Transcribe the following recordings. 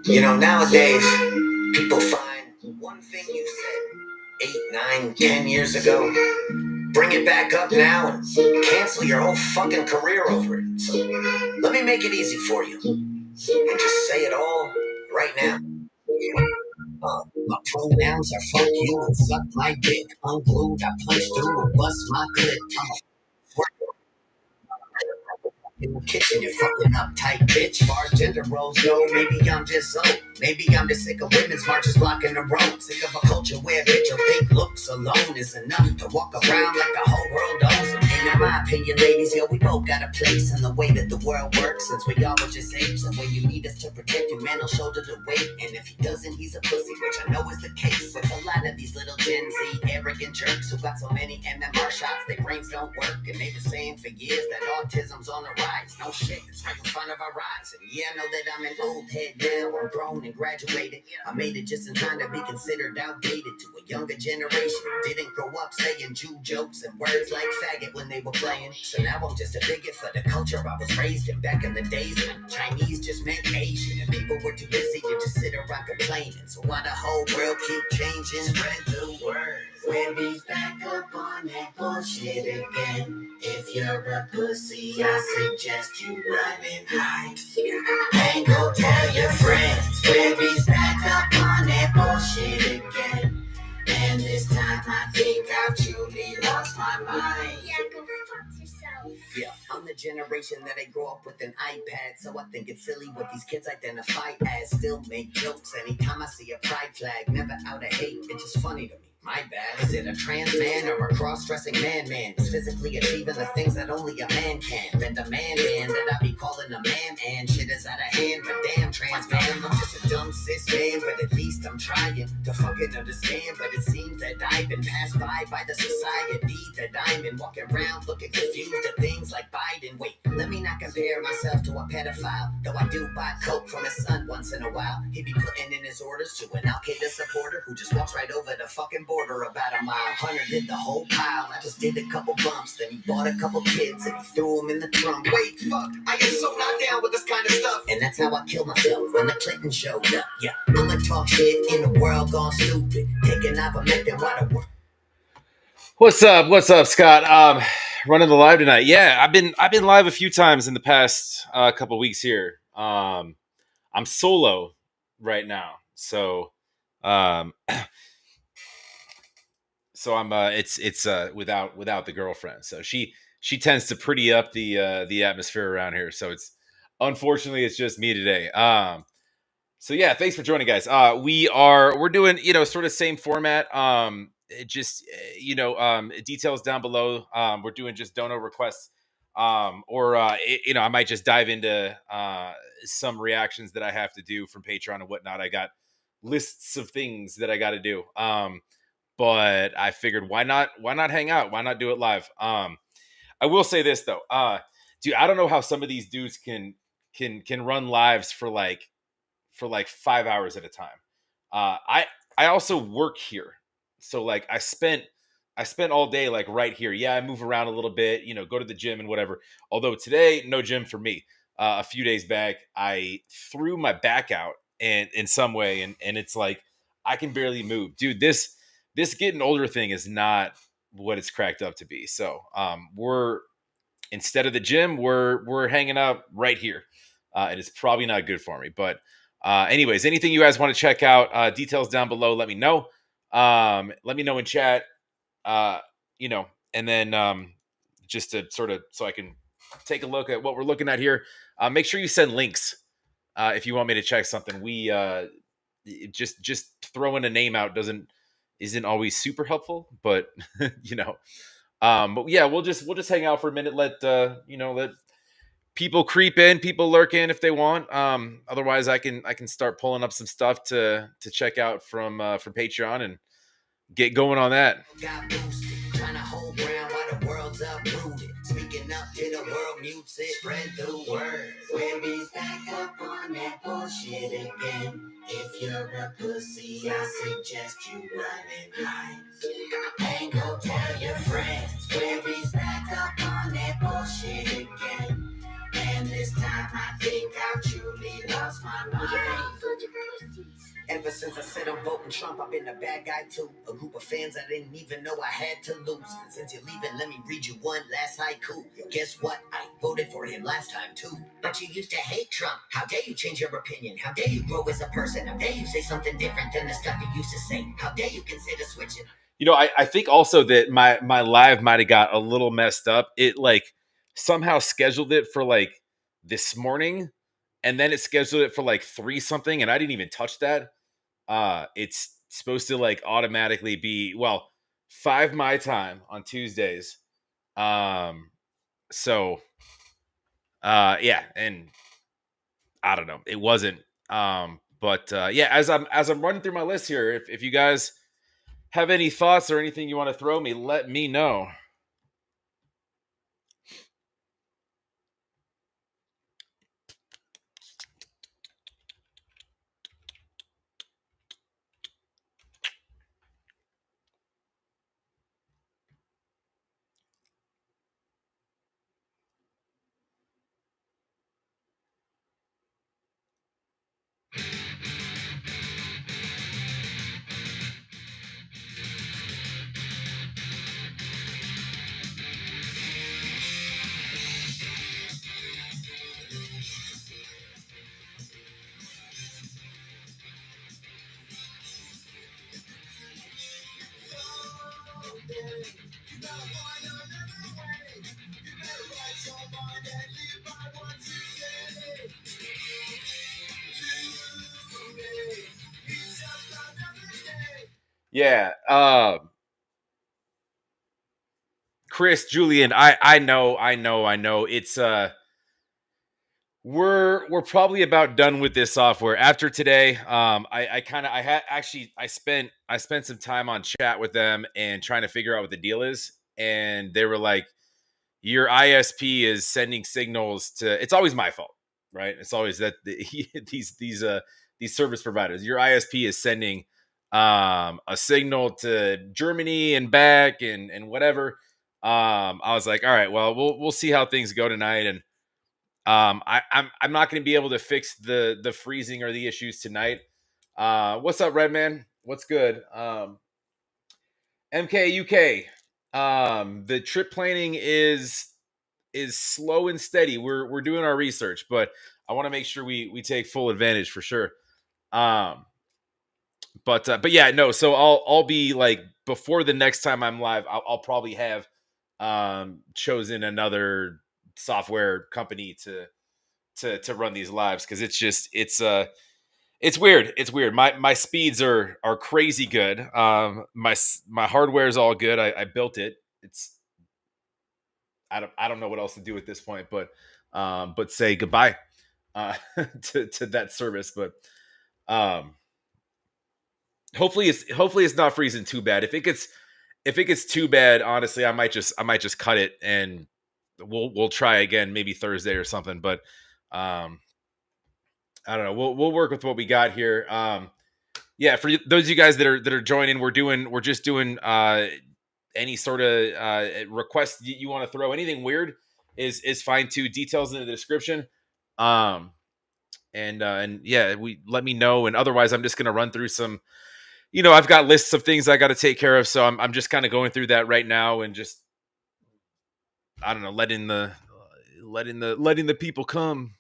You know, nowadays, people find one thing you said 8, 9, 10 years ago, bring it back up now and cancel your whole fucking career over it. So let me make it easy for you and just say it all right now. My pronouns are fuck you and suck my dick. Unglued, I punch through and bust my clip. I'm a in the kitchen, you're fucking uptight, bitch. Far as gender roles go, maybe I'm just so. Maybe I'm just sick of women's marches blocking the road. Sick of a culture where bitch your fake looks alone is enough to walk around like the whole world owns them. And in my opinion, ladies, yo, we both got a place in the way that the world works. Since we all were just apes, and when you need us to protect you, man, will shoulder the weight. And if he doesn't, he's a pussy, which I know is the case with a lot of these little Gen Z arrogant jerks who got so many MMR shots, their brains don't work. And they've been saying for years that autism's on the rise. No shit, it's right in front of our eyes. And yeah, I know that I'm an old head now. I'm grown and graduated. I made it just in time to be considered outdated to a younger generation who didn't grow up saying Jew jokes and words like faggot when they were playing. So now I'm just a bigot for the culture I was raised in back in the days when Chinese just meant Asian and people were too busy to just sit around complaining. So why the whole world keep changing? Spread the word. Wendy's back up on that bullshit again. If you're a pussy, I suggest you run and hide. And go tell your friends. Wendy's back up on that bullshit again. And this time I think I've truly lost my mind. Yeah, go fuck yourself. Yeah, I'm the generation that I grew up with an iPad, so I think it's silly what these kids identify as. Still make jokes anytime I see a pride flag. Never out of hate, it's just funny to me. My bad. Is it a trans man or a cross-dressing man who's physically achieving the things that only a man can? Then the man that I be calling a man and shit is out of hand. But damn, trans man, I'm just a dumb cis man. But at least I'm trying to fucking understand. But it seems that I've been passed by the society that I'm in. Walking around looking confused at things like Biden. Wait, let me not compare myself to a pedophile. Though I do buy coke from his son once in a while. He be putting in his orders to an Al-Qaeda supporter who just walks right over the fucking border about a mile. Hunter did the whole pile. I just did a couple bumps. Then he bought a couple kids and he threw them in the trunk. Wait, fuck, I am so not down with this kind of stuff. And that's how I killed myself when the Clinton showed up. Yeah, I'ma talk shit in a world gone stupid. Taking ivermectin while the world. What's up, Scott? Running the live tonight. Yeah, I've been live a few times in the past couple weeks here. I'm solo right now, so so I'm it's without the girlfriend. So she tends to pretty up the atmosphere around here. So it's unfortunately it's just me today. So yeah, thanks for joining, guys. We're doing sort of same format. It just details down below. We're doing just dono requests, or I might just dive into some reactions that I have to do from Patreon and whatnot. I got lists of things that I got to do. But I figured why not hang out? Why not do it live? I will say this though, dude, I don't know how some of these dudes can run lives for like 5 hours at a time. I also work here. So like I spent all day like right here. Yeah, I move around a little bit, go to the gym and whatever. Although today, no gym for me. A few days back, I threw my back out and in some way, and it's like I can barely move. Dude, this getting older thing is not what it's cracked up to be. So we're instead of the gym, we're hanging out right here. And it's probably not good for me. But anyways, anything you guys want to check out, details down below, let me know. Let me know in chat, and then just to sort of so I can take a look at what we're looking at here. Make sure you send links if you want me to check something. We just throwing a name out isn't always super helpful, but but yeah, we'll just hang out for a minute. Let people creep in, people lurk in if they want. Otherwise, I can start pulling up some stuff to check out from Patreon and get going on that. Got boosted, trying to hold ground while the world's uprooted. Speaking up till the world mutes it, spread the word. Wendy's back up on that bullshit again. If you're a pussy, I suggest you run and hide. And go tell your friends. Wendy's back up on that bullshit again. And this time I think I've truly lost my mind. Since I said I'm voting Trump, I've been a bad guy too. A group of fans I didn't even know I had to lose. Since you're leaving, let me read you one last haiku. Guess what? I voted for him last time too. But you used to hate Trump. How dare you change your opinion? How dare you grow as a person? How dare you say something different than the stuff you used to say? How dare you consider switching? You know, I think also that my live might have got a little messed up. It like somehow scheduled it for like this morning, and then it scheduled it for like 3 something, and I didn't even touch that. It's supposed to like automatically be, well, 5 my time on Tuesdays. So yeah, and I don't know, it wasn't. But yeah, as I'm running through my list here, if you guys have any thoughts or anything you want to throw me, let me know. Yeah, Chris, Julian, I know. It's we're probably about done with this software after today. I kind of I had actually I spent some time on chat with them and trying to figure out what the deal is, and they were like, your ISP is sending signals to. It's always my fault, right? It's always that these service providers. Your ISP is sending a signal to Germany and back and whatever. I was like, all right, well, we'll see how things go tonight, and I'm not going to be able to fix the freezing or the issues tonight. What's up, Redman? What's good? MKUK. The trip planning is slow and steady. We're doing our research, but I want to make sure we take full advantage for sure. But yeah, no. So I'll be like before the next time I'm live, I'll probably have chosen another software company to run these lives, because it's weird. It's weird. My speeds are crazy good. My hardware is all good. I built it. It's I don't know what else to do at this point, but say goodbye to that service. But um, hopefully it's not freezing too bad. If it gets too bad, honestly, I might just cut it, and we'll try again maybe Thursday or something. But um, I don't know. We'll work with what we got here. Yeah, for those of you guys that are joining, we're just doing any sort of request you want to throw. Anything weird is fine too. Details in the description. Um, and yeah, we let me know. And otherwise, I'm just gonna run through some. I've got lists of things I got to take care of, so I'm just kind of going through that right now, and just I don't know, letting the people come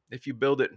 if you build it.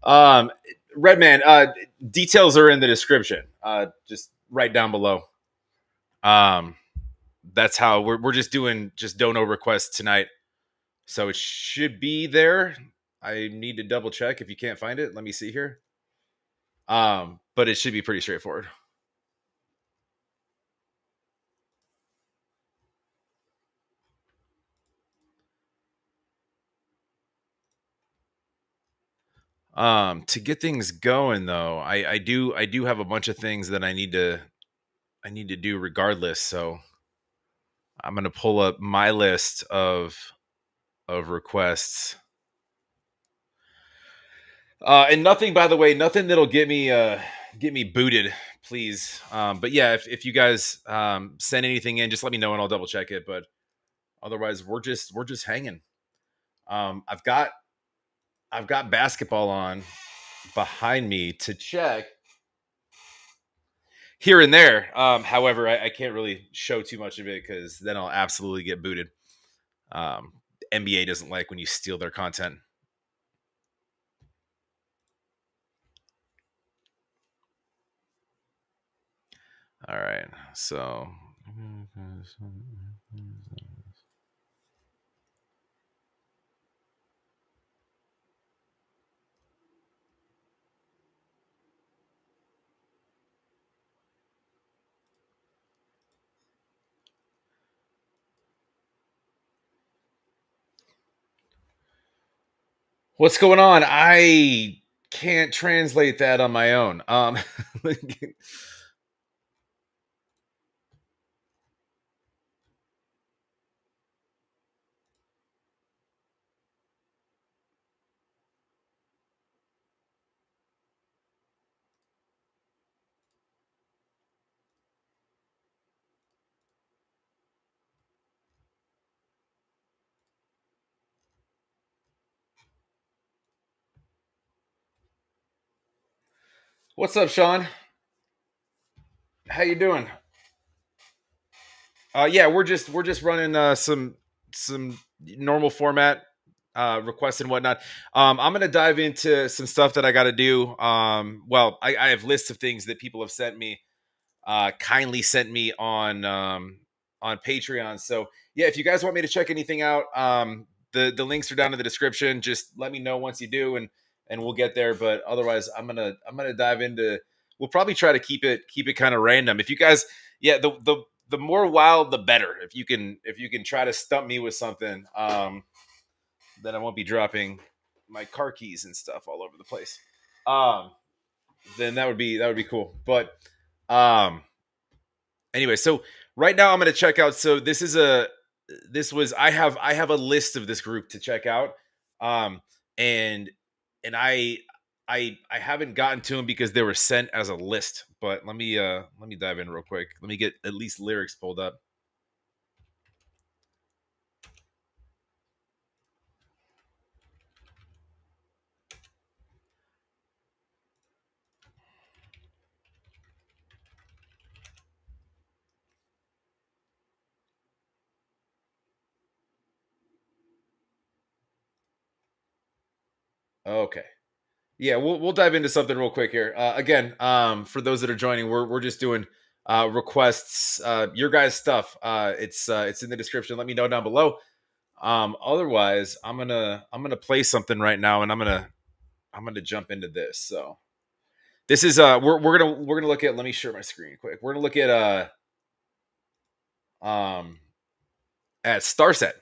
Um, Redman, details are in the description. Just right down below. Um, that's how we're just doing just dono requests tonight. So it should be there. I need to double check if you can't find it. Let me see here. But it should be pretty straightforward. To get things going though, I do have a bunch of things that I need to do regardless. So I'm gonna pull up my list of requests. And nothing, by the way, nothing that'll get me booted, please. But yeah, if you guys send anything in, just let me know and I'll double check it. But otherwise, we're just hanging. I've got basketball on behind me to check here and there. However, I can't really show too much of it because then I'll absolutely get booted. Um, NBA doesn't like when you steal their content. All right, so what's going on? I can't translate that on my own. What's up, Sean? How you doing? Yeah, we're just running some normal format requests and whatnot. I'm gonna dive into some stuff that I got to do. Well, I have lists of things that people have sent me, kindly sent me on Patreon. So yeah, if you guys want me to check anything out, the links are down in the description. Just let me know once you do, and we'll get there. But otherwise, I'm gonna dive into. We'll probably try to keep it kind of random. If you guys, yeah, the more wild, the better. If you can try to stump me with something, then I won't be dropping my car keys and stuff all over the place. Um, then that would be cool. But um, anyway, so right now I'm going to check out. So this was I have a list of this group to check out. Um, and and I haven't gotten to them because they were sent as a list. But let me dive in real quick. Let me get at least lyrics pulled up. Okay. Yeah, we'll dive into something real quick here. Again, for those that are joining, we're just doing requests, your guys' stuff. It's in the description. Let me know down below. Otherwise, I'm gonna play something right now, and I'm gonna jump into this. So this is we're gonna look at. Let me share my screen quick. We're gonna look um at Starset.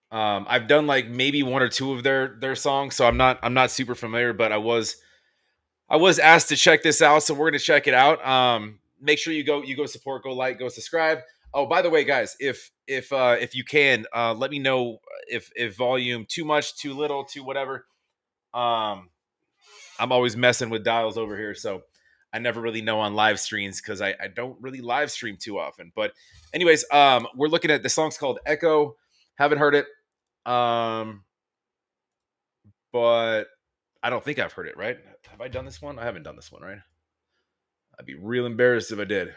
I've done like maybe one or two of their songs, so I'm not super familiar, but I was asked to check this out, so we're gonna check it out. Make sure you go support, go like, go subscribe. Oh, by the way, guys, if you can, let me know if volume too much, too little, too whatever. Um, I'm always messing with dials over here, so I never really know on live streams because I don't really live stream too often. But anyways, we're looking at the song's called Echo. Haven't heard it. But I don't think I've heard it, right? Have I done this one? I haven't done this one, right? I'd be real embarrassed if I did.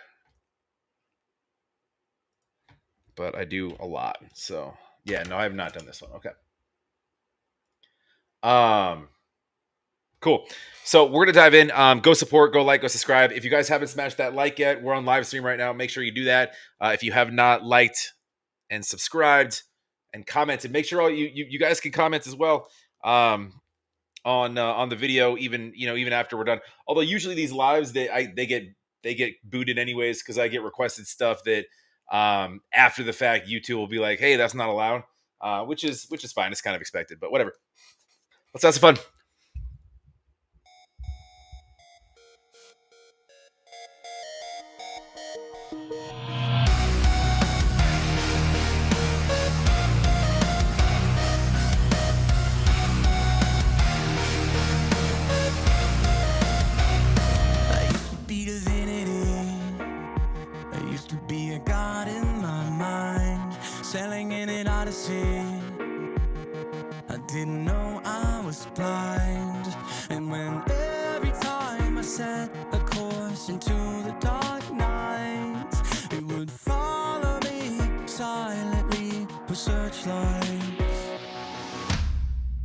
But I do a lot. So yeah, no, I have not done this one. Okay. Cool. So we're gonna dive in. Go support, go like, go subscribe. If you guys haven't smashed that like yet, we're on live stream right now. Make sure you do that. If you have not liked and subscribed and commented, make sure all you guys can comment as well. On the video, even after we're done. Although usually these lives they get booted anyways because I get requested stuff that after the fact YouTube will be like, hey, that's not allowed, which is fine. It's kind of expected, but whatever. Let's have some fun. Sailing in an odyssey, I didn't know I was blind. And when every time I set a course into the dark night, it would follow me silently with searchlights.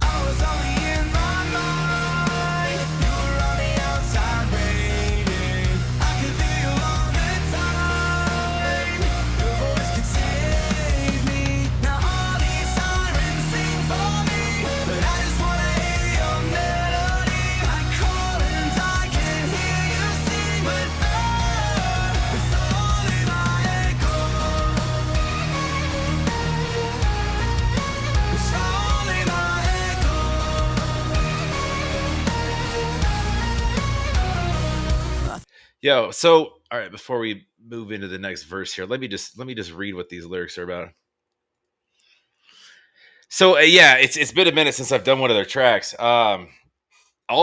I was only in my mind, you were on the outside waiting. I could feel you all the time, your voice could save me. Now all these sirens sing for me, but I just wanna hear your melody. I call and I can hear you sing, but it's only my echo. It's only my echo. Yo, so all right, before we move into the next verse here, let me just read what these lyrics are about. So yeah, it's been a minute since I've done one of their tracks. All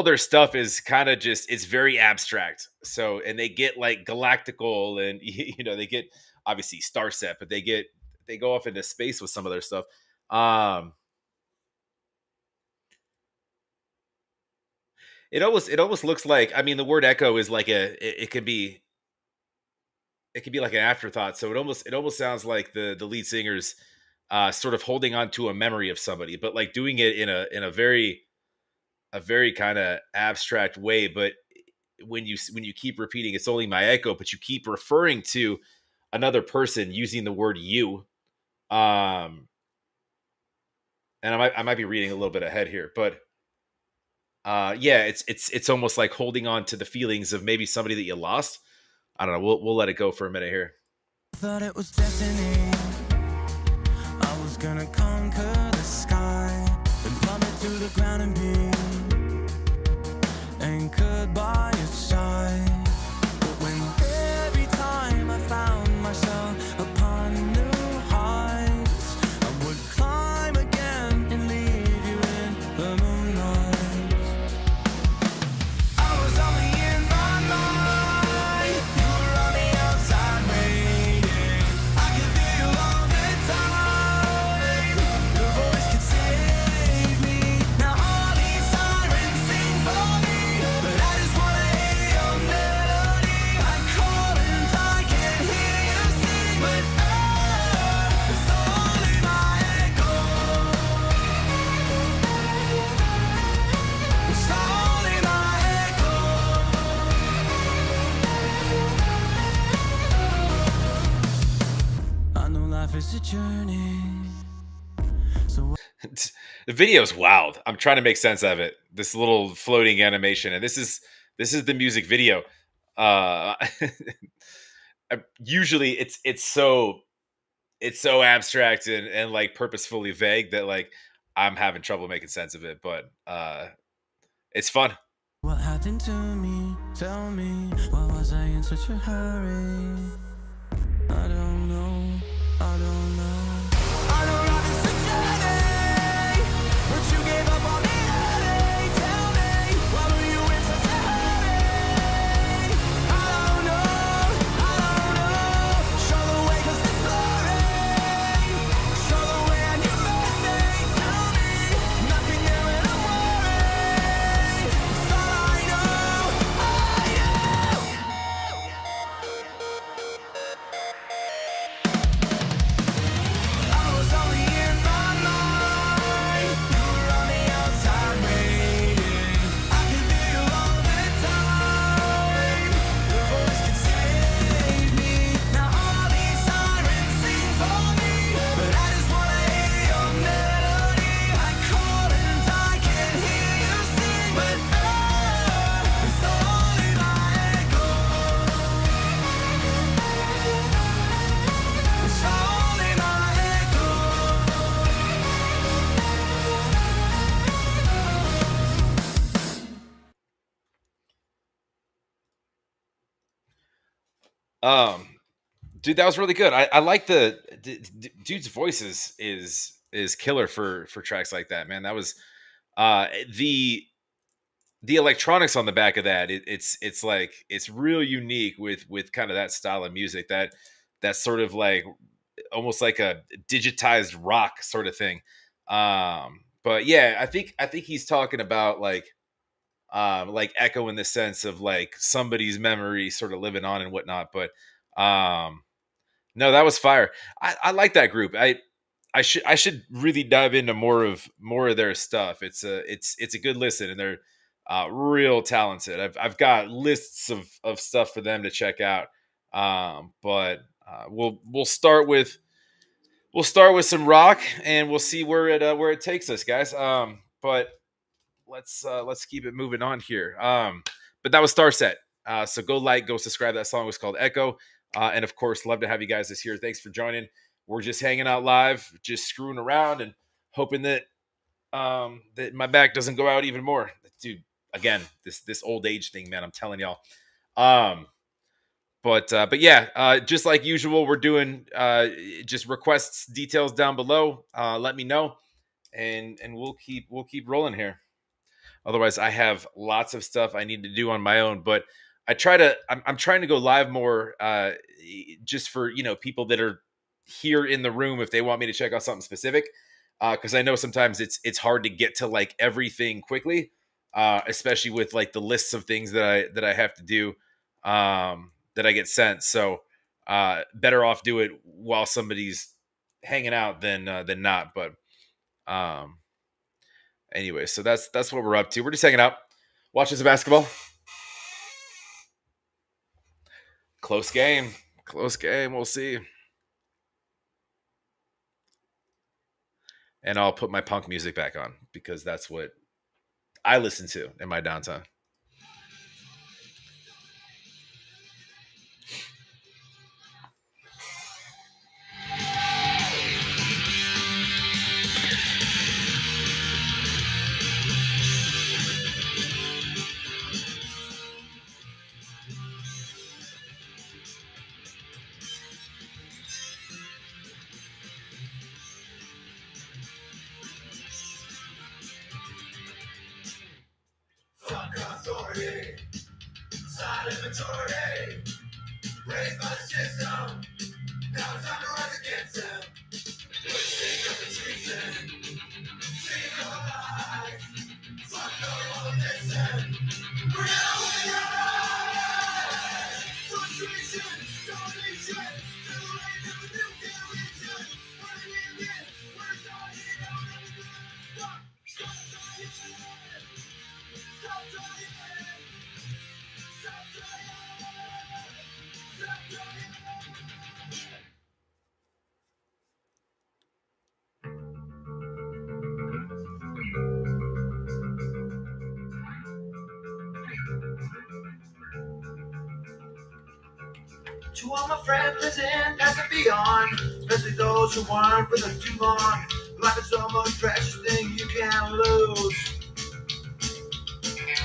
their stuff is kind of just it's very abstract. So and they get like galactical and they get obviously Starset, but they go off into space with some of their stuff. It almost looks like, I mean, the word echo is like it could be like an afterthought. So it almost sounds like the lead singer's sort of holding on to a memory of somebody, but like doing it in a very kind of abstract way. But when you keep repeating, it's only my echo, but you keep referring to another person using the word you. And I might be reading a little bit ahead here, but yeah, it's almost like holding on to the feelings of maybe somebody that you lost. I don't know. We'll let it go for a minute here. Thought it was destiny. I was gonna conquer the sky and plummet to the ground and be anchored by your side. But when every time I found myself upon new heights, I would climb again and leave you in the moonlight. I was only in my mind, you were on the outside waiting. I could feel you all the time, your voice could save me. Now all these sirens sing for me, but I just wanna hear your melody. I call and I can hear you sing, but it's only my echo. It's only my echo. I know life is a journey. So The video's wild. I'm trying to make sense of it. This little floating animation, and this is the music video. Usually it's so abstract and like purposefully vague that like I'm having trouble making sense of it, but it's fun. what happened to me? Tell me, why was I in such a hurry? I don't know. I don't know. I know life is a journey, but you gave up on me early. Tell me, why were you in such a hurry? Um, dude, that was really good. I like dude's voice is killer for tracks like that, man. That was uh the the electronics on the back of that. It's like it's real unique with kind of that style of music, that sort of like almost like a digitized rock sort of thing. But yeah, I think he's talking about like echo in the sense of like somebody's memory sort of living on and whatnot. But um no, that was fire. I like that group. I should really dive into more of their stuff. It's a good listen, and they're real talented. I've got lists of stuff for them to check out. But we'll start with some rock, and we'll see where it takes us, guys. But let's keep it moving on here. But that was Starset. So go subscribe. That song was called Echo. And of course, love to have you guys this year. Thanks for joining. We're just hanging out live, just screwing around and hoping that my back doesn't go out even more. Dude, again, this old age thing, man. I'm telling y'all. Um, but yeah, just like usual, we're doing just requests details down below. Let me know, and we'll keep rolling here. Otherwise, I have lots of stuff I need to do on my own. But I'm trying to go live more, just for people that are here in the room if they want me to check out something specific. Because I know sometimes it's hard to get to like everything quickly, especially with like the lists of things that I have to do, that I get sent. So better off do it while somebody's hanging out than not. But um, anyway, so that's what we're up to. We're just hanging out, watching some basketball. Close game. Close game. We'll see. And I'll put my punk music back on because that's what I listen to in my downtime. Fuck authority, silent majority, raised by the system, now it's time to rise against them. Sing of the treason, sing of the lies, fuck no one will listen. We're now winning our rise! Frustration, domination, to the reign of a new generation. We're living, we're dying, now we're never gonna stop. Stop dying! Stop dying! Stop dying! Stop dying! To all my friends present, past and beyond, especially those who weren't with us too long. Life is the most precious thing you can lose.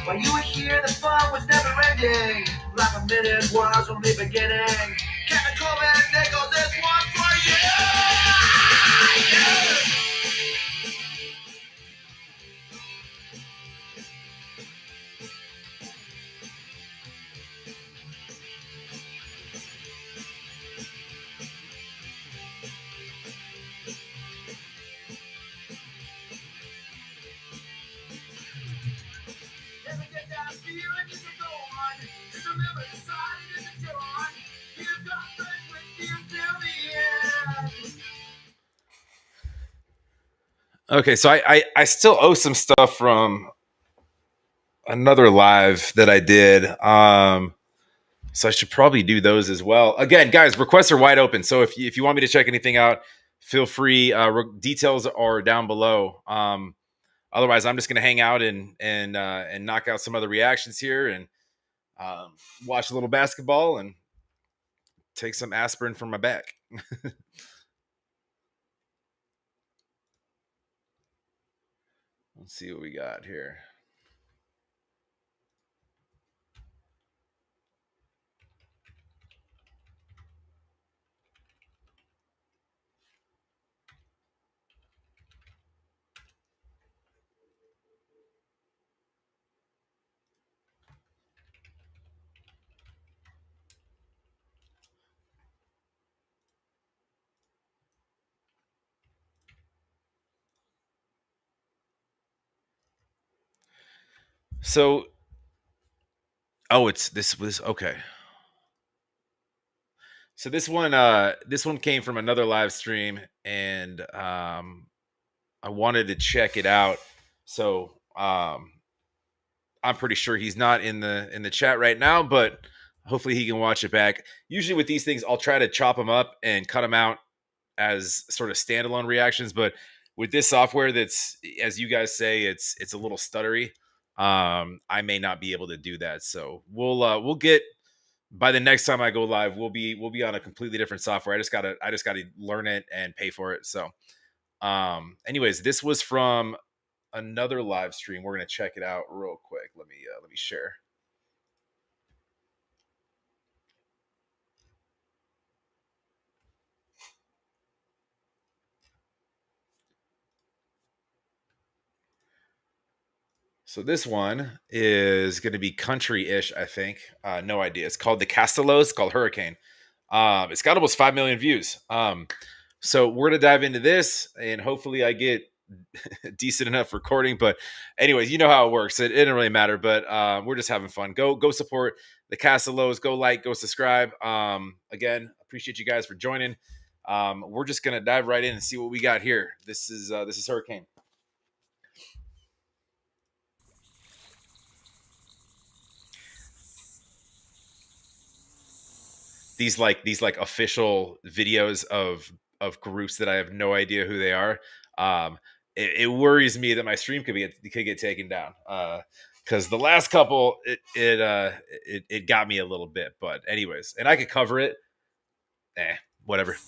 While you were here, the fun was never ending. Like a minute was only beginning. Chemical and nickel, this one for you! Never get that feeling you can go on. Just remember the side it isn't your on. You've got friends with you till the end. Okay, so I still owe some stuff from another live that I did. So I should probably do those as well. Again, guys, requests are wide open. So if you want me to check anything out, feel free. Details are down below. Otherwise, I'm just gonna hang out and knock out some other reactions here and um, watch a little basketball and take some aspirin from my back. Let's see what we got here. So, oh, it's this was okay. So this one came from another live stream, and I wanted to check it out. So I'm pretty sure he's not in the chat right now, but hopefully he can watch it back. Usually with these things, I'll try to chop them up and cut them out as sort of standalone reactions. But with this software, that's, as you guys say, it's a little stuttery. I may not be able to do that. So we'll get, by the next time I go live, we'll be on a completely different software. I just gotta learn it and pay for it. So anyways, this was from another live stream. We're gonna check it out real quick. Let me share. So this one is going to be country-ish, I think. No idea. It's called the Castellows. It's called Hurricane. It's got almost 5 million views. So we're gonna dive into this, and hopefully I get decent enough recording. But anyways, you know how it works. It didn't really matter. But we're just having fun. Go support the Castellows. Go like, go subscribe. Again, appreciate you guys for joining. We're just gonna dive right in and see what we got here. This is Hurricane. These official videos of groups that I have no idea who they are. It worries me that my stream could get taken down. Because the last couple, it got me a little bit. But anyways, and I could cover it. Whatever.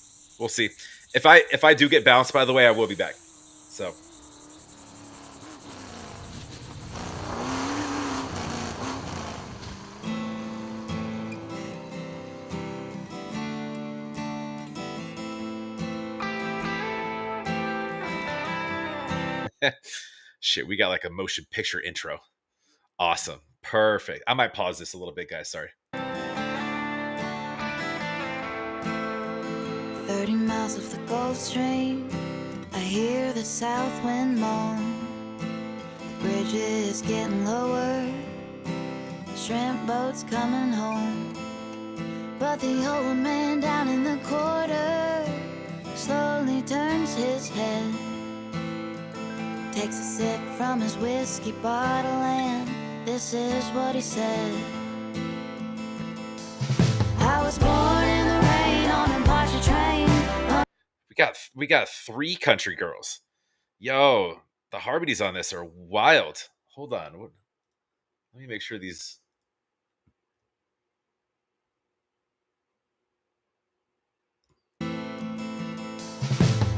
We'll see. If I do get bounced, by the way, I will be back. So shit, we got like a motion picture intro. Awesome. Perfect. I might pause this a little bit, guys. Sorry. 30 miles of the Gulf Stream, I hear the south wind moan. The bridge is getting lower, the shrimp boat's coming home. But the old man down in the quarter slowly turns his head, takes a sip from his whiskey bottle, and this is what he said. I was born in the rain on a Porsche train. We got 3 country girls. Yo, the harmonies on this are wild. Hold on. Let me make sure these.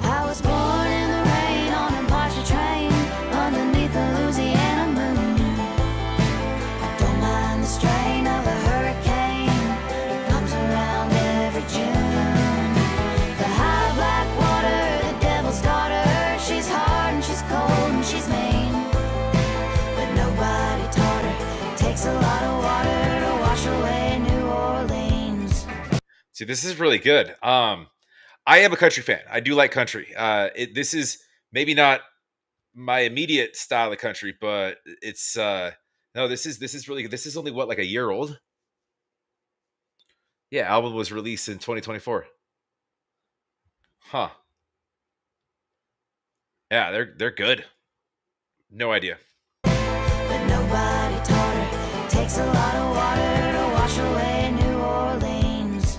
I was born in the rain on a Porsche train underneath the Louisiana moon. I don't mind the strain of a hurricane, it comes around every June. The high black water, the devil's daughter, she's hard and she's cold and she's mean, but nobody taught her. It takes a lot of water to wash away New Orleans. See, this is really good. I am a country fan. I do like country. This is maybe not my immediate style of country, but it's no. This is really good. This is only what, like a year old. Yeah, album was released in 2024. Huh. Yeah, they're good. No idea. But nobody taught her. It takes a lot of water to wash away New Orleans.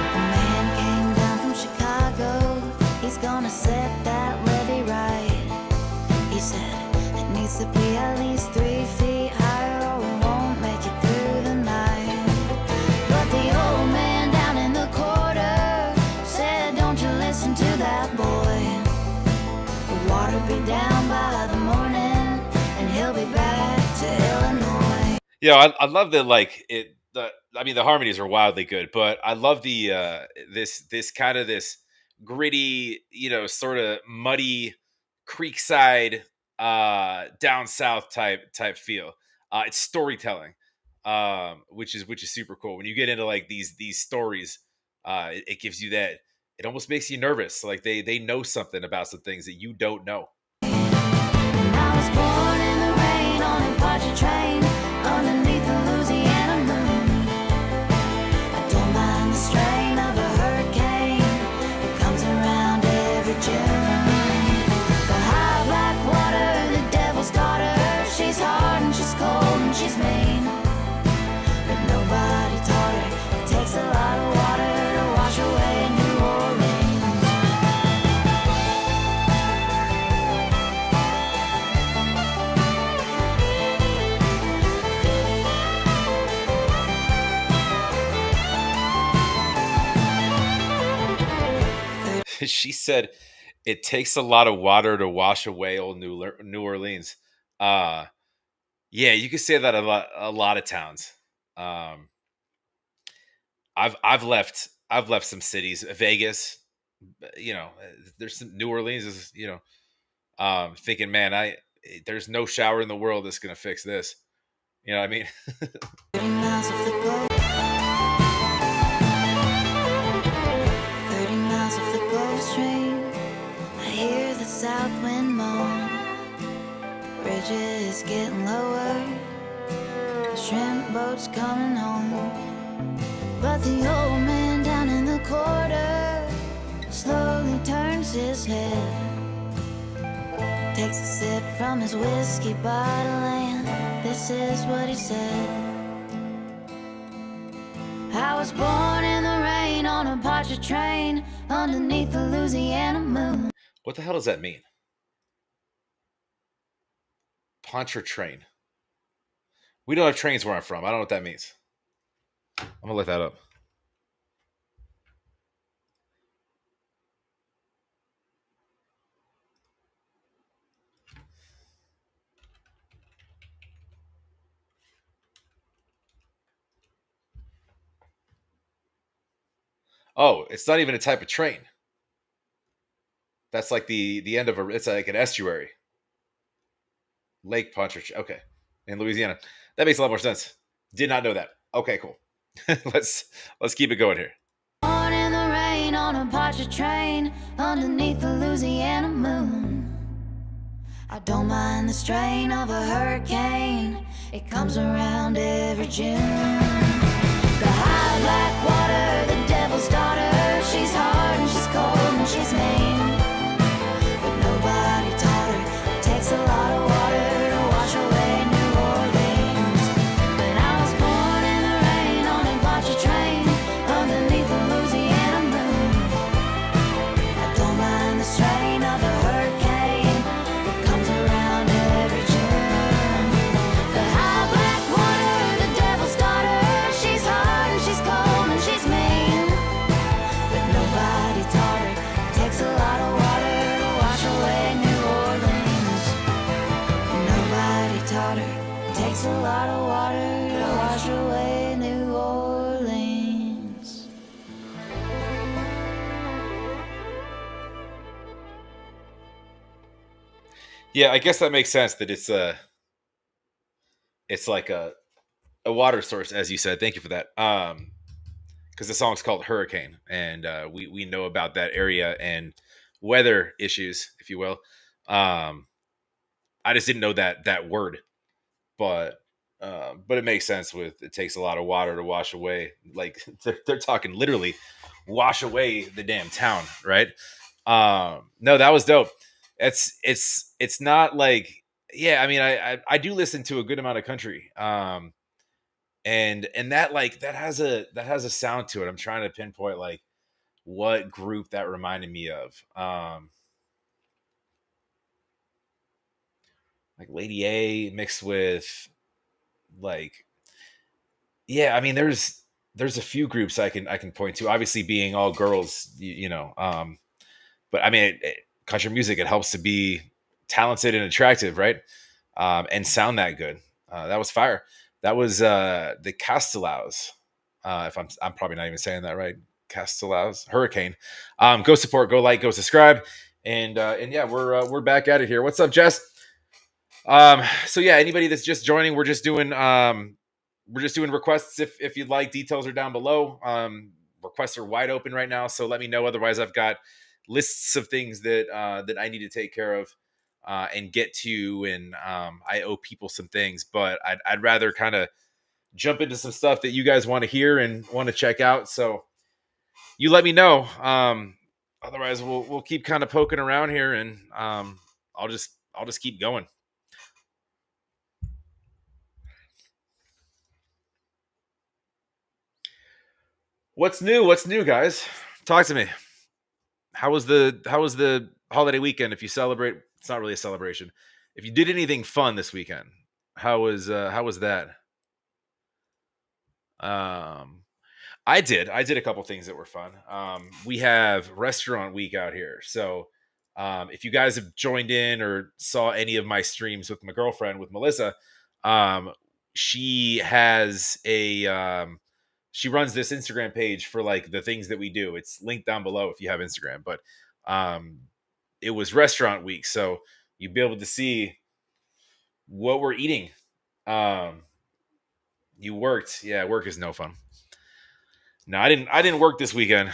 A man came down from Chicago. He's gonna set that levee right. He said it needs to be at least 3 feet higher or we won't make it through the night. But the old man down in the quarter said, don't you listen to that boy. The water be down by the morning and he'll be back to Illinois. Yeah, I love the like it. I mean, the harmonies are wildly good, but I love the this kind of this gritty, sort of muddy creekside down south type feel. It's storytelling. which is super cool. When you get into like these stories, it gives you that. It almost makes you nervous. Like they know something about some things that you don't know. I was born in the rain on a Apache train underneath the Louisiana moon. I don't mind the strain of a hurricane. It comes around every June. The high black water, the devil's daughter. She's hard and she's cold and she's mean. But nobody taught her. It takes a lot of water to wash away New Orleans. She said it takes a lot of water to wash away old New Orleans. Uh yeah, you could say that a lot of towns. Um I've left some cities, Vegas, there's some New Orleans is, thinking, man, there's no shower in the world that's going to fix this. You know what I mean? 30 miles of the Gulf. 30 miles of the Gulf Stream. I hear the south wind moan. Bridge is getting lower. The shrimp boat's coming home. But the old man down in the quarter slowly turns his head. Takes a sip from his whiskey bottle and this is what he said. I was born in the rain on a Apache train underneath the Louisiana moon. What the hell does that mean? Pontchartrain. We don't have trains where I'm from. I don't know what that means. I'm gonna look that up. Oh, it's not even a type of train. That's like the end of it's like an estuary. Lake Pontchartrain. Okay. In Louisiana. That makes a lot more sense. Did not know that. Okay, cool. let's keep it going here. Born in the rain on a Apache train underneath the Louisiana moon. I don't mind the strain of a hurricane. It comes around every June. The high black water, the devil's daughter. She's hard and she's cold and she's mean. But nobody taught her. It takes a lot of water to wash away New Orleans. When I was born in the rain on a Apache train underneath the Louisiana moon. I don't mind the strain of a hurricane. It comes around every June. The high black water, the devil's daughter. She's hard and she's cold and she's mean. But nobody taught her. It takes a lot of water to wash away New Orleans. Nobody taught her. It takes a lot of water to wash away New Orleans. Yeah, I guess that makes sense that it's like a water source, as you said. Thank you for that. Because the song's called Hurricane, and we know about that area and weather issues, if you will. I just didn't know that word, but it makes sense. With it takes a lot of water to wash away. Like they're talking literally, wash away the damn town, right? No, that was dope. It's not like, yeah. I mean, I do listen to a good amount of country. And that, like, that has a sound to it. I'm trying to pinpoint like what group that reminded me of. Like Lady A mixed with, like, yeah. I mean, there's a few groups I can point to. Obviously, being all girls, but I mean, country music, it helps to be talented and attractive, right? And sound that good. That was fire. That was the Castellows. If I'm probably not even saying that right. Castellows Hurricane. Go support, go like, go subscribe, and yeah, we're back at it here. What's up, Jess? So yeah, anybody that's just joining, we're just doing we're just doing requests if you'd like. Details are down below. Requests are wide open right now, so let me know. Otherwise, I've got lists of things that I need to take care of and get to, and I owe people some things. But I'd rather kind of jump into some stuff that you guys want to hear and want to check out. So you let me know. Otherwise, we'll keep kind of poking around here, and I'll just keep going. What's new? What's new, guys? Talk to me. How was the holiday weekend? If you celebrate, it's not really a celebration. If you did anything fun this weekend, how was that? Um, I did a couple things that were fun. We have restaurant week out here, so if you guys have joined in or saw any of my streams with my girlfriend, with Melissa, um, she has a she runs this Instagram page for like the things that we do. It's linked down below if you have Instagram. But um, it was restaurant week, so you'd be able to see what we're eating. Um, you worked, yeah. Work is no fun. No, I didn't. I didn't work this weekend.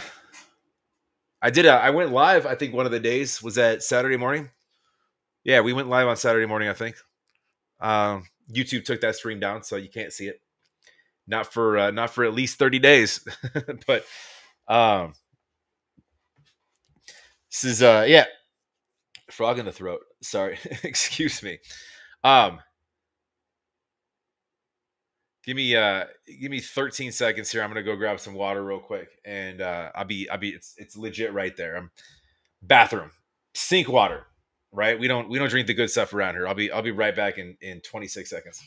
I did. I went live. I think one of the days was at Saturday morning. Yeah, we went live on Saturday morning. I think YouTube took that stream down, so you can't see it. Not for at least 30 days. But um, this is yeah, frog in the throat. Sorry, excuse me. Um, give me 13 seconds here. I'm gonna go grab some water real quick, and I'll be. It's legit right there. Bathroom, sink water. Right, we don't drink the good stuff around here. I'll be right back in 26 seconds.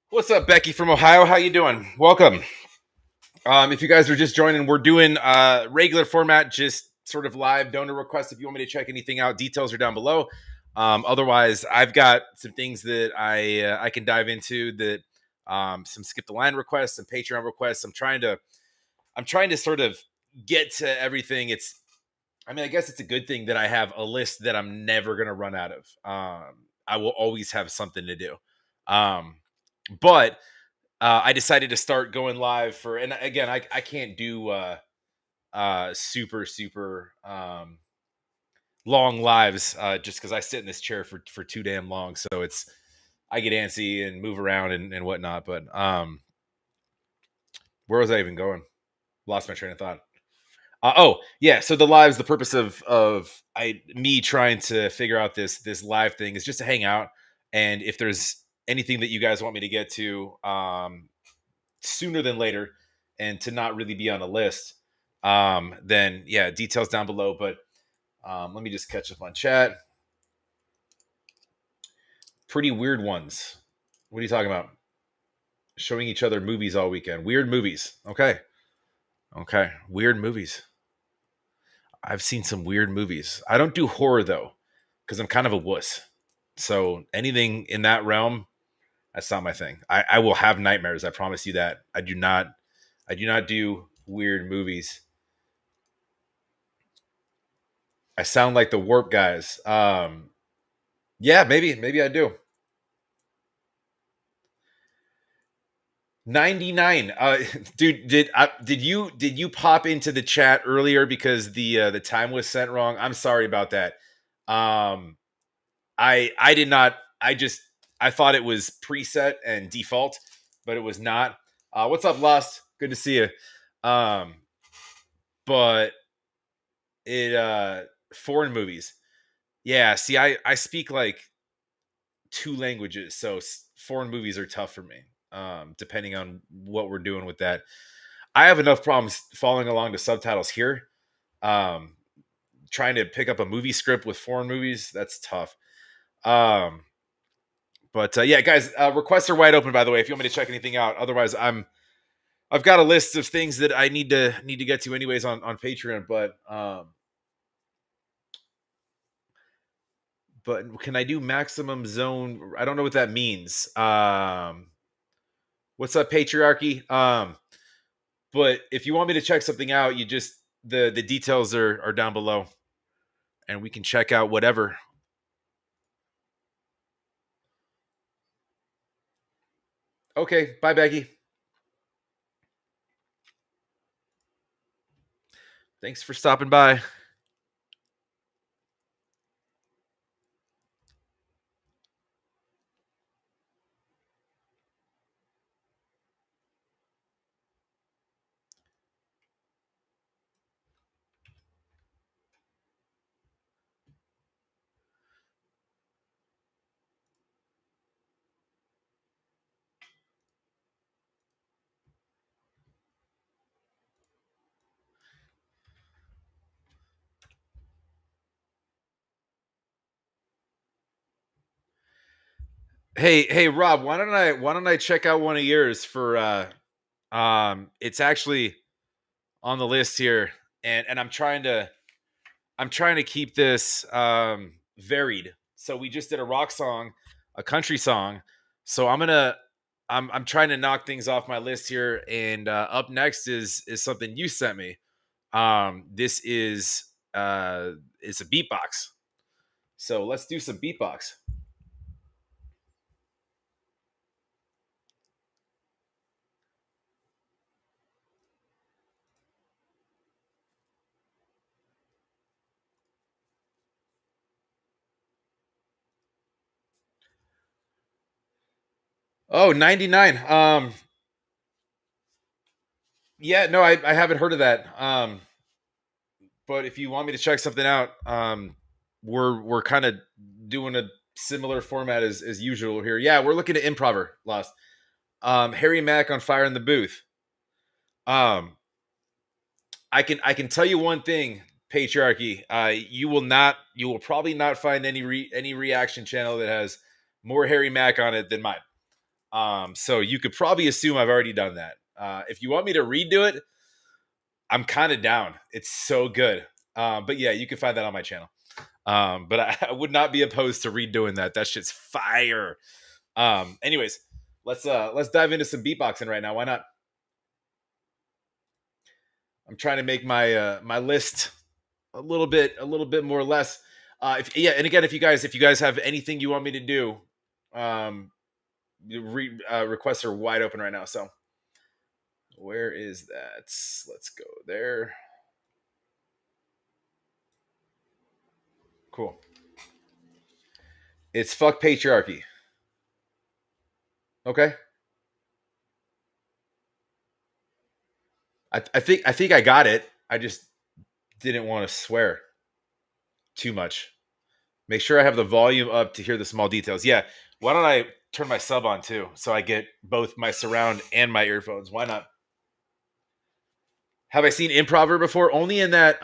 What's up, Becky from Ohio? How you doing? Welcome. If you guys are just joining, we're doing regular format, just sort of live donor requests. If you want me to check anything out, details are down below. Otherwise, I've got some things that I can dive into. That some skip the line requests, some Patreon requests. I'm trying to sort of get to everything. I mean, I guess it's a good thing that I have a list that I'm never gonna run out of. I will always have something to do. Um, but I decided to start going live for, and again, I can't do super long lives just because I sit in this chair for too damn long. So I get antsy and move around and whatnot. But where was I even going? Lost my train of thought. Oh yeah, so the lives, the purpose of me trying to figure out this live thing is just to hang out, and if there's anything that you guys want me to get to, sooner than later, and to not really be on a list, then yeah, details down below. But let me just catch up on chat. Pretty weird ones. What are you talking about? Showing each other movies all weekend. Weird movies. Okay. Okay. Weird movies. I've seen some weird movies. I don't do horror though, because I'm kind of a wuss. So anything in that realm, that's not my thing. I will have nightmares. I promise you that. I do not do weird movies. I sound like the Warp guys. Yeah, maybe I do. 99. Dude, did you pop into the chat earlier because the time was sent wrong? I'm sorry about that. Um, I did not. I thought it was preset and default, but it was not. What's up, Lust? Good to see you. But it foreign movies. Yeah, see, I speak like two languages, so foreign movies are tough for me. Depending on what we're doing with that, I have enough problems following along to subtitles here. Um, Trying to pick up a movie script with foreign movies, that's tough. Um, but yeah, guys, requests are wide open. By the way, if you want me to check anything out, otherwise, I've got a list of things that I need to get to anyways on Patreon. But can I do maximum zone? I don't know what that means. What's up, patriarchy? But if you want me to check something out, you just the details are down below, and we can check out whatever. Okay, bye, Becky. Thanks for stopping by. Hey, Rob, why don't I check out one of yours for it's actually on the list here, and I'm trying to keep this varied. So we just did a rock song, a country song. So I'm trying to knock things off my list here, and up next is something you sent me. This is a beatbox. So let's do some beatbox. Oh, 99. Yeah, no, I haven't heard of that. But if you want me to check something out, we're kind of doing a similar format as usual here. Yeah, we're looking at improver lost. Harry Mack on Fire in the Booth. Um, I can tell you one thing, patriarchy. You will probably not find any reaction channel that has more Harry Mack on it than mine. So you could probably assume I've already done that. If you want me to redo it, I'm kind of down. It's so good. But yeah, you can find that on my channel. But I would not be opposed to redoing that. That shit's fire. Anyways, let's dive into some beatboxing right now. Why not? I'm trying to make my list a little bit more or less. If yeah, and again, if you guys have anything you want me to do, um, requests are wide open right now. So where is that? Let's go there. Cool. It's fuck patriarchy. Okay. I think I got it. I just didn't want to swear too much. Make sure I have the volume up to hear the small details. Yeah. Why don't I turn my sub on too, so I get both my surround and my earphones? Why not? Have I seen Improver before? Only in that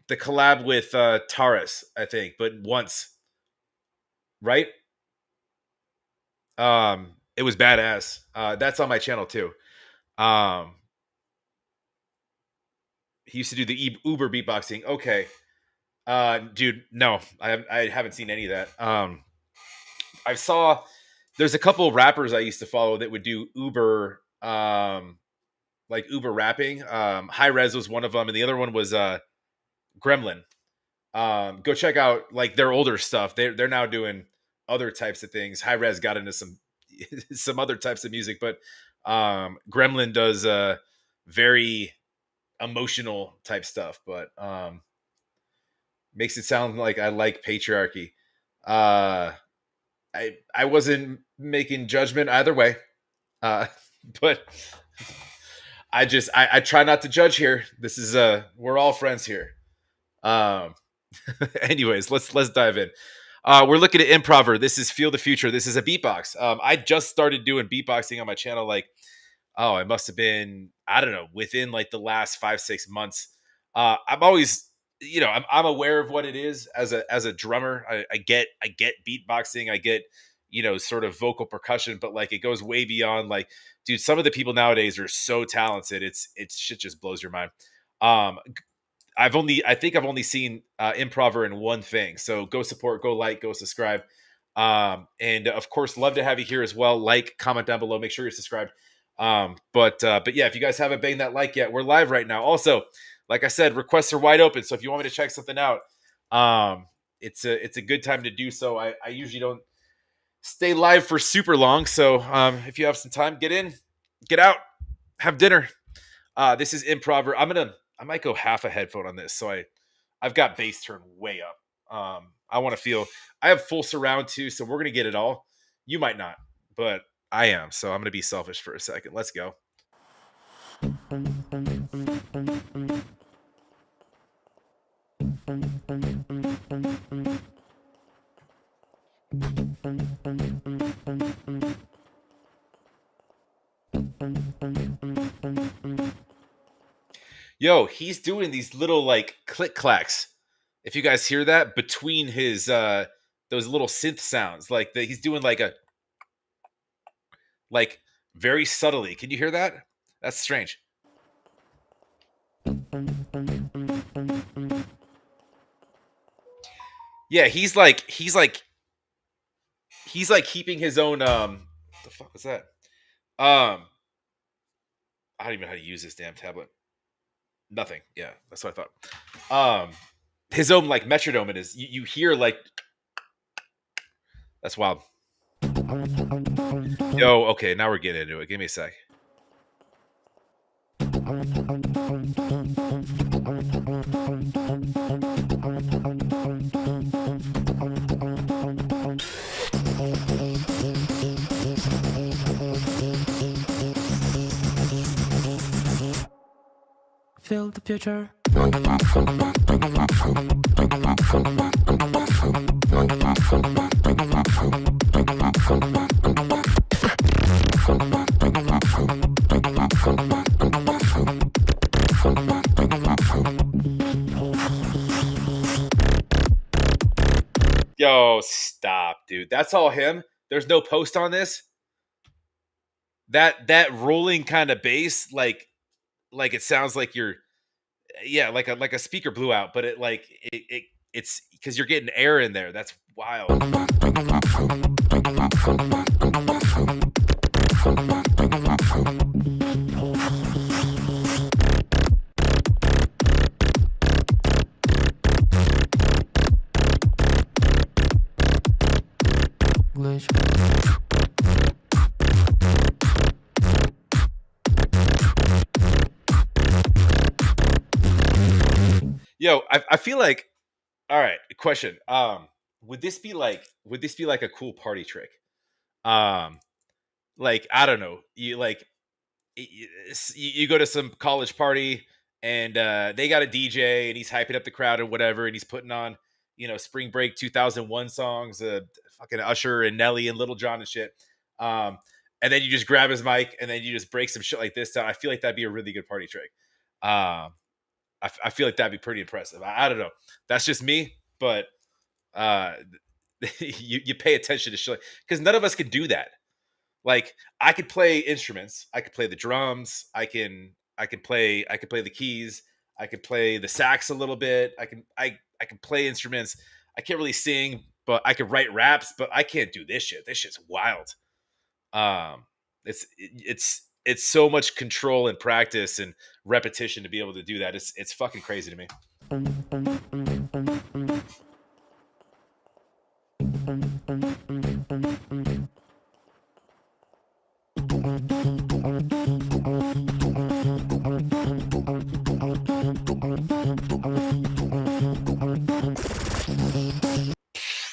the collab with Taurus, I think, but once, right? It was badass. That's on my channel too. Um, he used to do the Uber beatboxing. Okay. Dude, no, I haven't seen any of that. I saw there's a couple of rappers I used to follow that would do Uber, like Uber rapping. High Res was one of them, and the other one was Gremlin. Go check out like their older stuff. They're now doing other types of things. High Res got into some some other types of music, but Gremlin does very emotional type stuff, but makes it sound like I like patriarchy. Uh, I wasn't making judgment either way, uh, but I try not to judge here. This is we're all friends here. Um, Anyways, let's dive in. We're looking at Improver. This is Feel the Future. This is a beatbox. I just started doing beatboxing on my channel. Like, oh, it must have been, I don't know, within like the last 5 6 months. I'm always, I'm aware of what it is as a drummer. I get beatboxing. I get, sort of vocal percussion, but like it goes way beyond. Like, dude, some of the people nowadays are so talented. It's shit just blows your mind. Um, I think I've only seen Improver in one thing. So go support, go like, go subscribe. And of course, love to have you here as well. Like, comment down below, make sure you're subscribed. But yeah, if you guys haven't banged that like yet, we're live right now. Also, like I said, requests are wide open. So if you want me to check something out, it's a good time to do so. I usually don't stay live for super long. So if you have some time, get in, get out, have dinner. This is Improver. I might go half a headphone on this, so I've got bass turned way up. I want to feel. I have full surround too, so we're gonna get it all. You might not, but I am. So I'm gonna be selfish for a second. Let's go. Yo, he's doing these little like click clacks. If you guys hear that between his those little synth sounds, like he's doing like very subtly. Can you hear that? That's strange. Yeah, he's like keeping his own what the fuck was that? I don't even know how to use this damn tablet. Nothing. Yeah, that's what I thought. His own like metronome it is. You hear like that's wild. Yo, okay, now we're getting into it. Give me a sec. Feel the future. Yo, stop, dude. That's all him. There's no post on this. That rolling kind of bass, like it sounds like you're, yeah, like a speaker blew out, but it's because you're getting air in there. That's wild. Yo, I feel like, all right, question. Would this be like a cool party trick? Like I don't know, you go to some college party and they got a DJ and he's hyping up the crowd or whatever, and he's putting on Spring Break 2001 songs, fucking Usher and Nelly and Little John and shit. And then you just grab his mic and then you just break some shit like this down. I feel like that'd be a really good party trick. I feel like that'd be pretty impressive. I don't know. That's just me, but uh, you pay attention to shit because none of us can do that. Like I could play instruments. I could play the drums. I could play the keys. I could play the sax a little bit. I can play instruments. I can't really sing, but I could write raps. But I can't do this shit. This shit's wild. Um, it's so much control and practice and repetition to be able to do that. It's fucking crazy to me.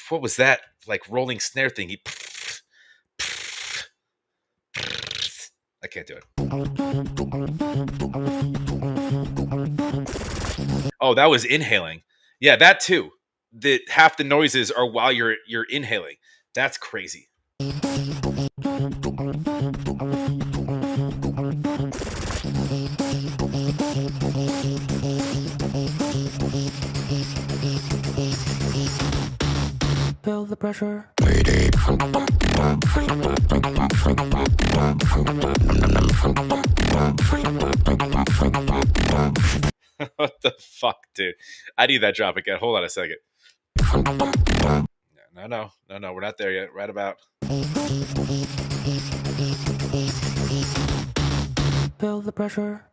What was that? Like rolling snare thing? I can't do it. Oh, that was inhaling. Yeah, that too. That half the noises are while you're inhaling. That's crazy. Feel the pressure. What the fuck, dude? I need that drop again. Hold on a second. No. We're not there yet. Right about. Feel the pressure.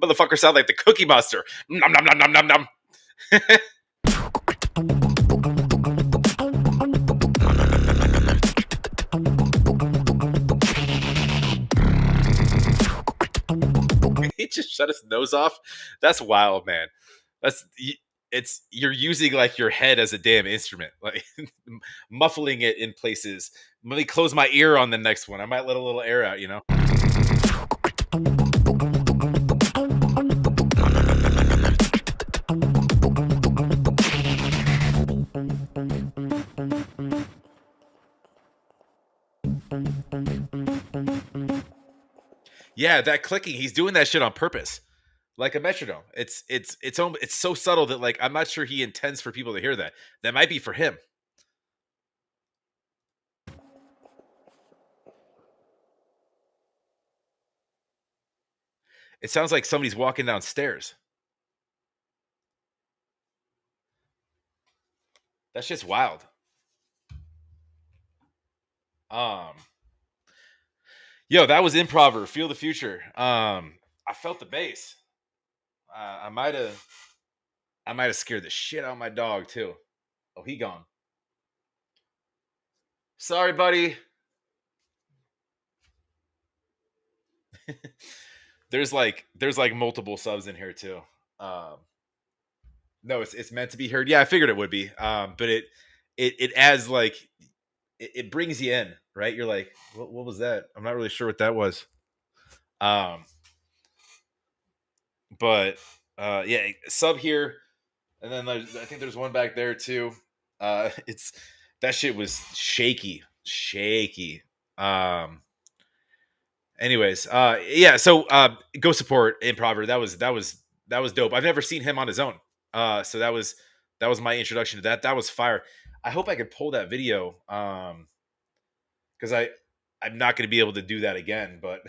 Motherfucker sound like the Cookie Monster. Nom nom nom nom nom nom. He just shut his nose off. That's wild, man. That's it's you're using like your head as a damn instrument, like muffling it in places. Let me close my ear on the next one. I might let a little air out, you know. Yeah, that clicking, he's doing that shit on purpose. Like a metronome. It's so subtle that like I'm not sure he intends for people to hear that. That might be for him. It sounds like somebody's walking downstairs. That's just wild. Um Yo, that was improver. Feel the future. I felt the bass. I might have scared the shit out of my dog too. Oh, he gone. Sorry, buddy. There's like multiple subs in here too. Um, no, it's meant to be heard. Yeah, I figured it would be. But it adds like it brings you in, right? You're like, what was that? I'm not really sure what that was. Um, but yeah, sub here, and then I think there's one back there too. It's that shit was shaky. Um, anyways, yeah, so go support Improver. That was dope. I've never seen him on his own. So that was my introduction to that. That was fire. I hope I could pull that video. Because I'm not going to be able to do that again, but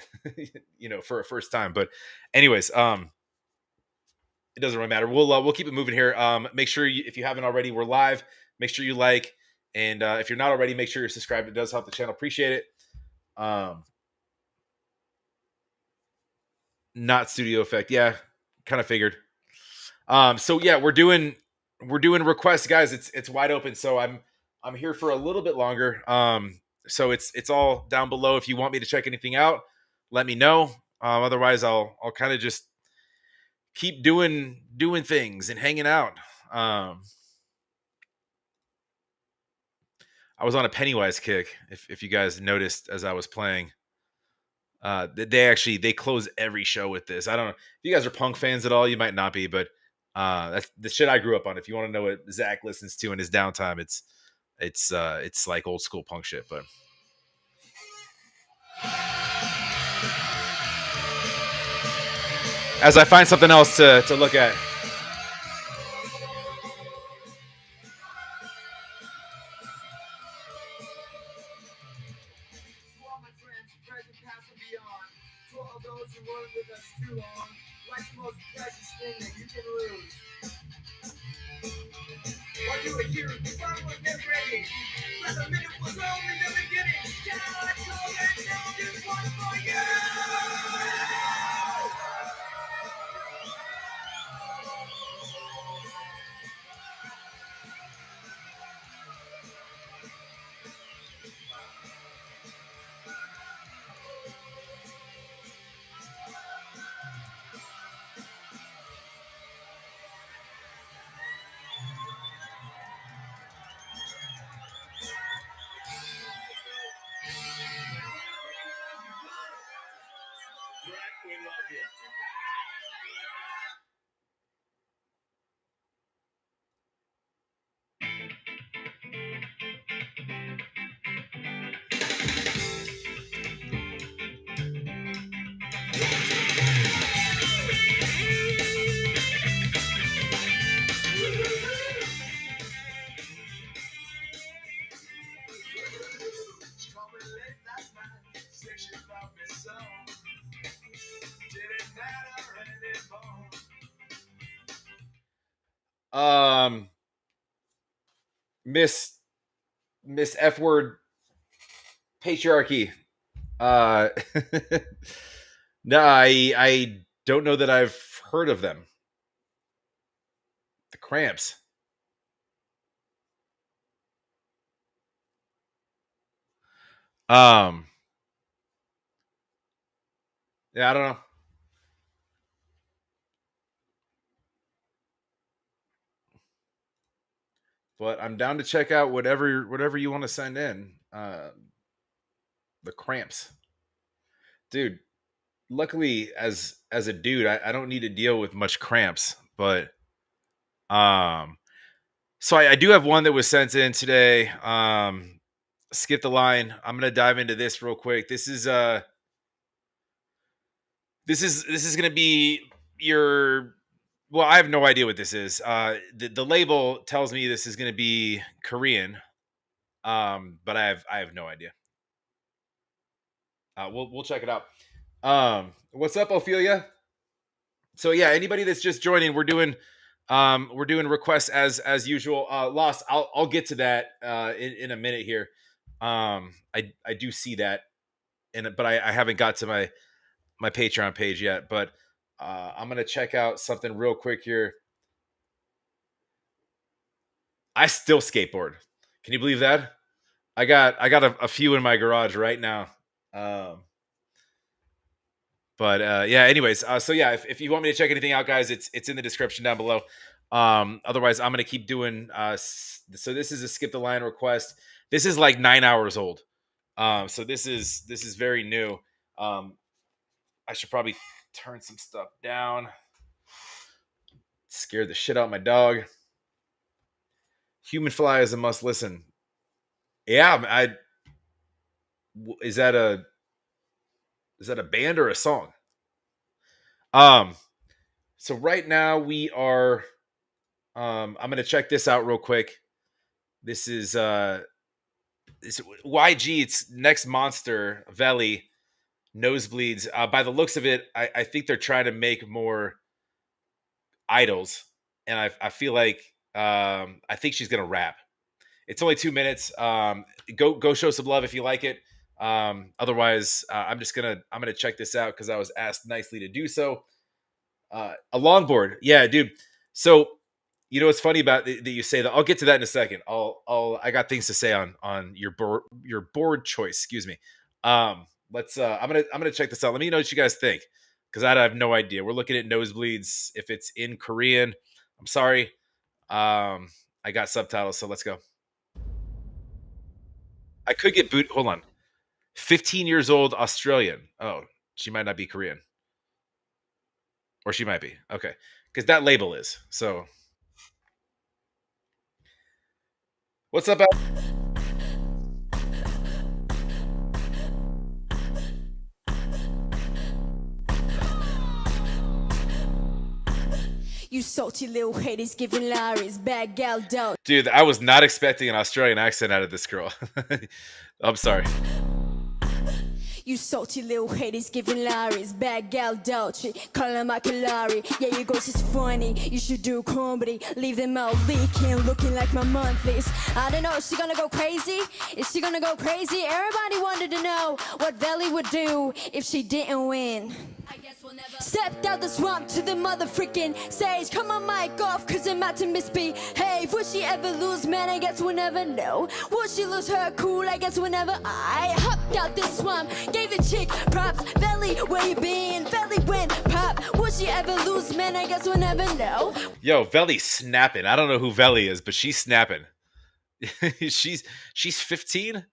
for a first time. But anyways, it doesn't really matter. We'll keep it moving here. Make sure if you haven't already, we're live. Make sure you like, and if you're not already, make sure you're subscribed. It does help the channel. Appreciate it. Not studio effect. Yeah, kind of figured. So yeah, we're doing requests, guys. It's wide open. So I'm here for a little bit longer. So it's all down below. If you want me to check anything out, let me know. Otherwise, I'll kind of just keep doing things and hanging out. I was on a Pennywise kick. If you guys noticed as I was playing, they close every show with this. I don't know if you guys are punk fans at all. You might not be, but that's the shit I grew up on. If you want to know what Zack listens to in his downtime, it's like old school punk shit. But as I find something else to look at. Um, Miss F word patriarchy. Uh, no, I don't know that I've heard of them. The Cramps. Um, yeah, I don't know. But I'm down to check out whatever you want to send in. The Cramps, dude. Luckily, as a dude, I don't need to deal with much cramps. But so I do have one that was sent in today. Skip the line. I'm gonna dive into this real quick. This is gonna be your. Well, I have no idea what this is. The label tells me this is gonna be Korean. But I have no idea. We'll check it out. What's up, Ophelia? So yeah, anybody that's just joining, we're doing requests as usual. Lost, I'll get to that in a minute here. I do see that, but I haven't got to my Patreon page yet. But I'm gonna check out something real quick here. I still skateboard. Can you believe that? I got a few in my garage right now. Um, But yeah, anyways, so yeah, if you want me to check anything out, guys, it's in the description down below. Otherwise, I'm gonna keep doing. So this is a skip the line request. This is like 9 hours old. So this is very new. I should probably turn some stuff down. Scared the shit out of my dog. Human Fly is a must listen. Yeah, is that a band or a song? Um, so right now we are. I'm gonna check this out real quick. This is it's YG. It's Next Monster, Evelli, Nosebleeds. By the looks of it, I think they're trying to make more idols, and I feel like I think she's gonna rap. It's only 2 minutes. Go show some love if you like it. Otherwise, I'm gonna check this out because I was asked nicely to do so. A longboard, yeah, dude. So you know what's funny about that you say that? I'll get to that in a second. I got things to say on your board choice. Excuse me. Let's. I'm gonna check this out. Let me know what you guys think because I have no idea. We're looking at Nosebleeds. If it's in Korean, I'm sorry. I got subtitles, so let's go. I could get boot. Hold on. 15 years old, Australian. Oh, she might not be Korean, or she might be. Okay, because that label is so. What's up, Al? You salty little haters giving Larry's bad gal dough. Dude, I was not expecting an Australian accent out of this girl. I'm sorry. You salty little haters giving Larry's bad gal Dolce. Call him my Kalari. Yeah, you go, she's funny. You should do comedy. Leave them out leaking, looking like my monthlies. I don't know, is she gonna go crazy? Is she gonna go crazy? Everybody wanted to know what Evelli would do if she didn't win. Stepped out the swamp to the motherfucking stage. Come on, mic off, cause I'm about to misbehave. Would she ever lose, man? I guess we'll never know. Would she lose her cool? I guess whenever I hopped out this swamp, gave the chick props. Evelli, where you been? Evelli went pop. Would she ever lose, man? I guess we'll never know. Yo, Evelli's snapping. I don't know who Evelli is, but she's snapping. she's 15.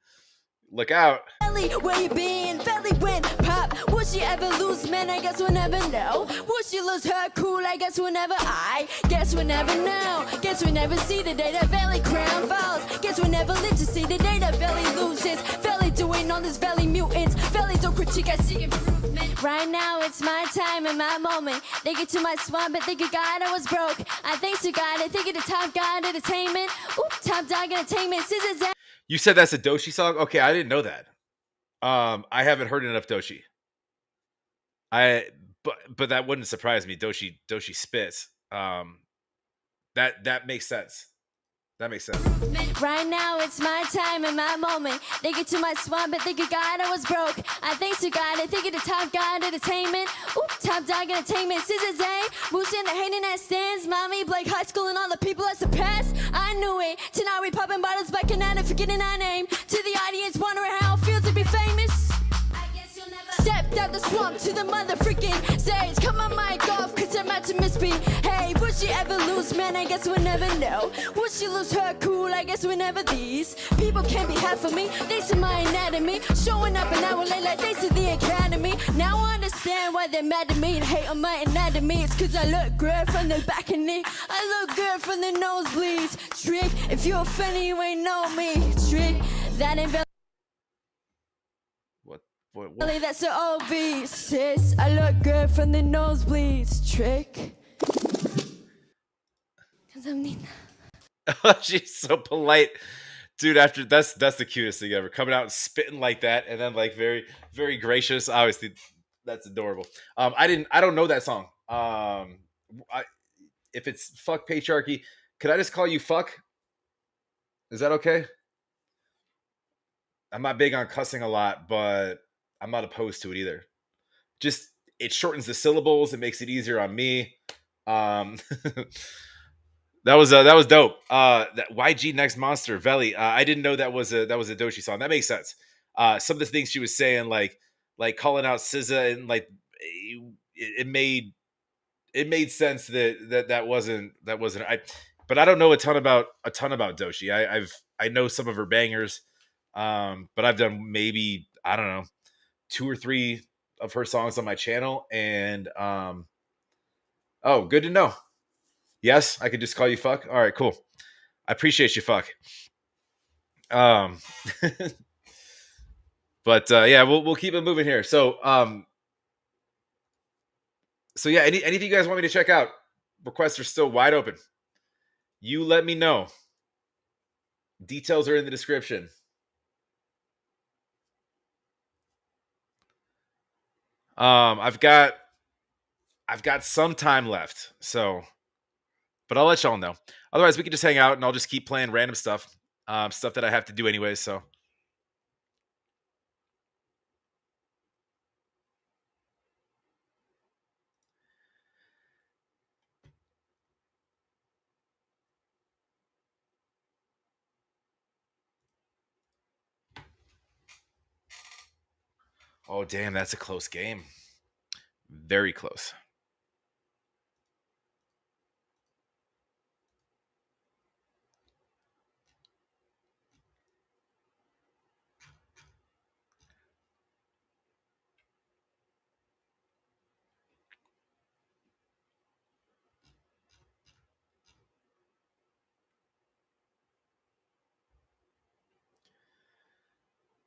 Look out. Evelli, where you been? Evelli went pop. Would she ever lose, man? I guess we'll never know. Would she lose her cool? I guess we'll never. I guess we'll never know. Guess we never see the day that Evelli crown falls. Guess we'll never live to see the day that Evelli loses. Evelli doing all this Evelli mutants. Evelli don't critique, I see improvement. Right now it's my time and my moment. They get to my swamp and thank you God I was broke. I thanks to God, I think of the Top God Entertainment. Ooh, Top Dog Entertainment. Scissors Zack. You said that's a Doshi song? Okay, I didn't know that. I haven't heard enough Doshi. But that wouldn't surprise me. Doshi spits. That makes sense. That makes sense. Right now it's my time and my moment. They get to my swamp and think God I was broke. I think to God, I think of the top God entertainment. Ooh, top dog entertainment. Scissors, eh? Moose in the hating that stands. Mommy, Blake High School and all the people that surpassed. I knew it. Tonight we popping bottles back and out and forgetting our name. To the audience wondering how it feels to be famous. Stepped out the swamp to the mother freaking stage. Cut my mic off cause I'm about to misspeak. Hey, would she ever lose? Man, I guess we'll never know. Would she lose her cool? I guess we're never these. People can't be half of me. They see my anatomy. Showing up an hour late like they see the academy. Now I understand why they're mad at me and hate on my anatomy. It's cause I look good from the back and knee. I look good from the nosebleeds. Trick, if you're offended, you ain't know me. Trick, that ain't What? that's so obvious, sis. I look good from the nosebleeds. Trick. Cause I'm Nina. She's so polite, dude. After that's the cutest thing ever. Coming out and spitting like that, and then like very very gracious. Obviously, that's adorable. I don't know that song. If it's fuck patriarchy, could I just call you fuck? Is that okay? I'm not big on cussing a lot, but I'm not opposed to it either. Just it shortens the syllables. It makes it easier on me. Um, that was dope. That YG Next Monster Evelli. I didn't know that was a Doshi song. That makes sense. Some of the things she was saying, like calling out SZA, and like it made sense that wasn't I. But I don't know a ton about Doshi. I know some of her bangers, but I've done maybe, I don't know, 2 or 3 of her songs on my channel, and oh, good to know. Yes, I could just call you fuck. All right, cool. I appreciate you, fuck. Um, but yeah, we'll keep it moving here. So yeah, anything you guys want me to check out? Requests are still wide open. You let me know. Details are in the description. I've got some time left, so, but I'll let y'all know. Otherwise, we can just hang out and I'll just keep playing random stuff, stuff that I have to do anyway. So, oh damn, that's a close game. Very close.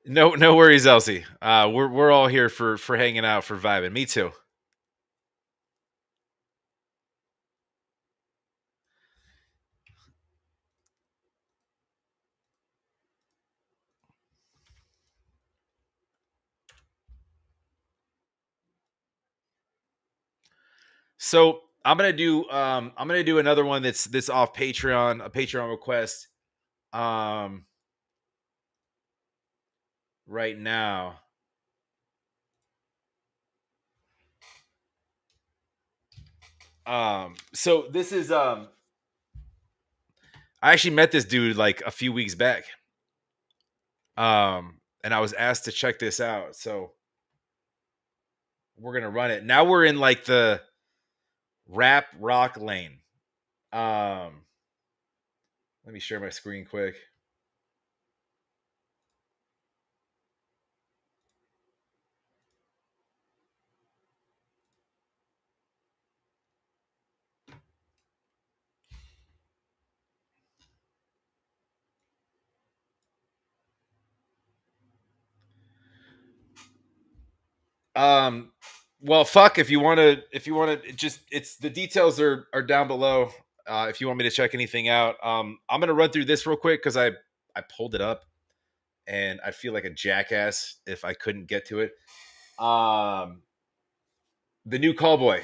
No worries, Elsie. We're all here for hanging out, for vibing. Me too. So I'm gonna do another one that's off Patreon, a Patreon request. Right now. So this is I actually met this dude like a few weeks back. And I was asked to check this out. So we're gonna run it. Now we're in like the rap rock lane. Let me share my screen quick. Well, fuck, if you want to just, it's, the details are down below. If you want me to check anything out, I'm gonna run through this real quick because I pulled it up and I feel like a jackass if I couldn't get to it. The new Callboy.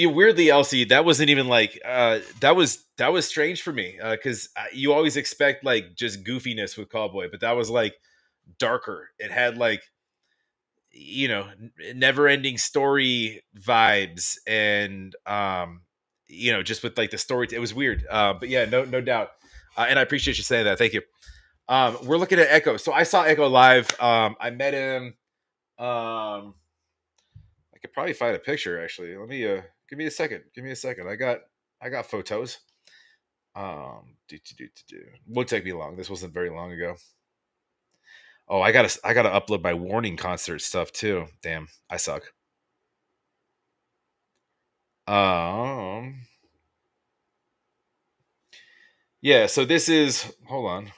weirdly, Elsie, that wasn't even like that was strange for me because you always expect like just goofiness with Callboy, but that was like darker. It had like never ending story vibes and just with like the story. It was weird, but yeah, no doubt. And I appreciate you saying that. Thank you. We're looking at Echo. So I saw Echo live. I met him. I could probably find a picture actually. Let me give me a second. Give me a second. I got photos. Won't take me long. This wasn't very long ago. Oh, I gotta upload my Warning concert stuff too. Damn, I suck. Yeah. So this is. Hold on.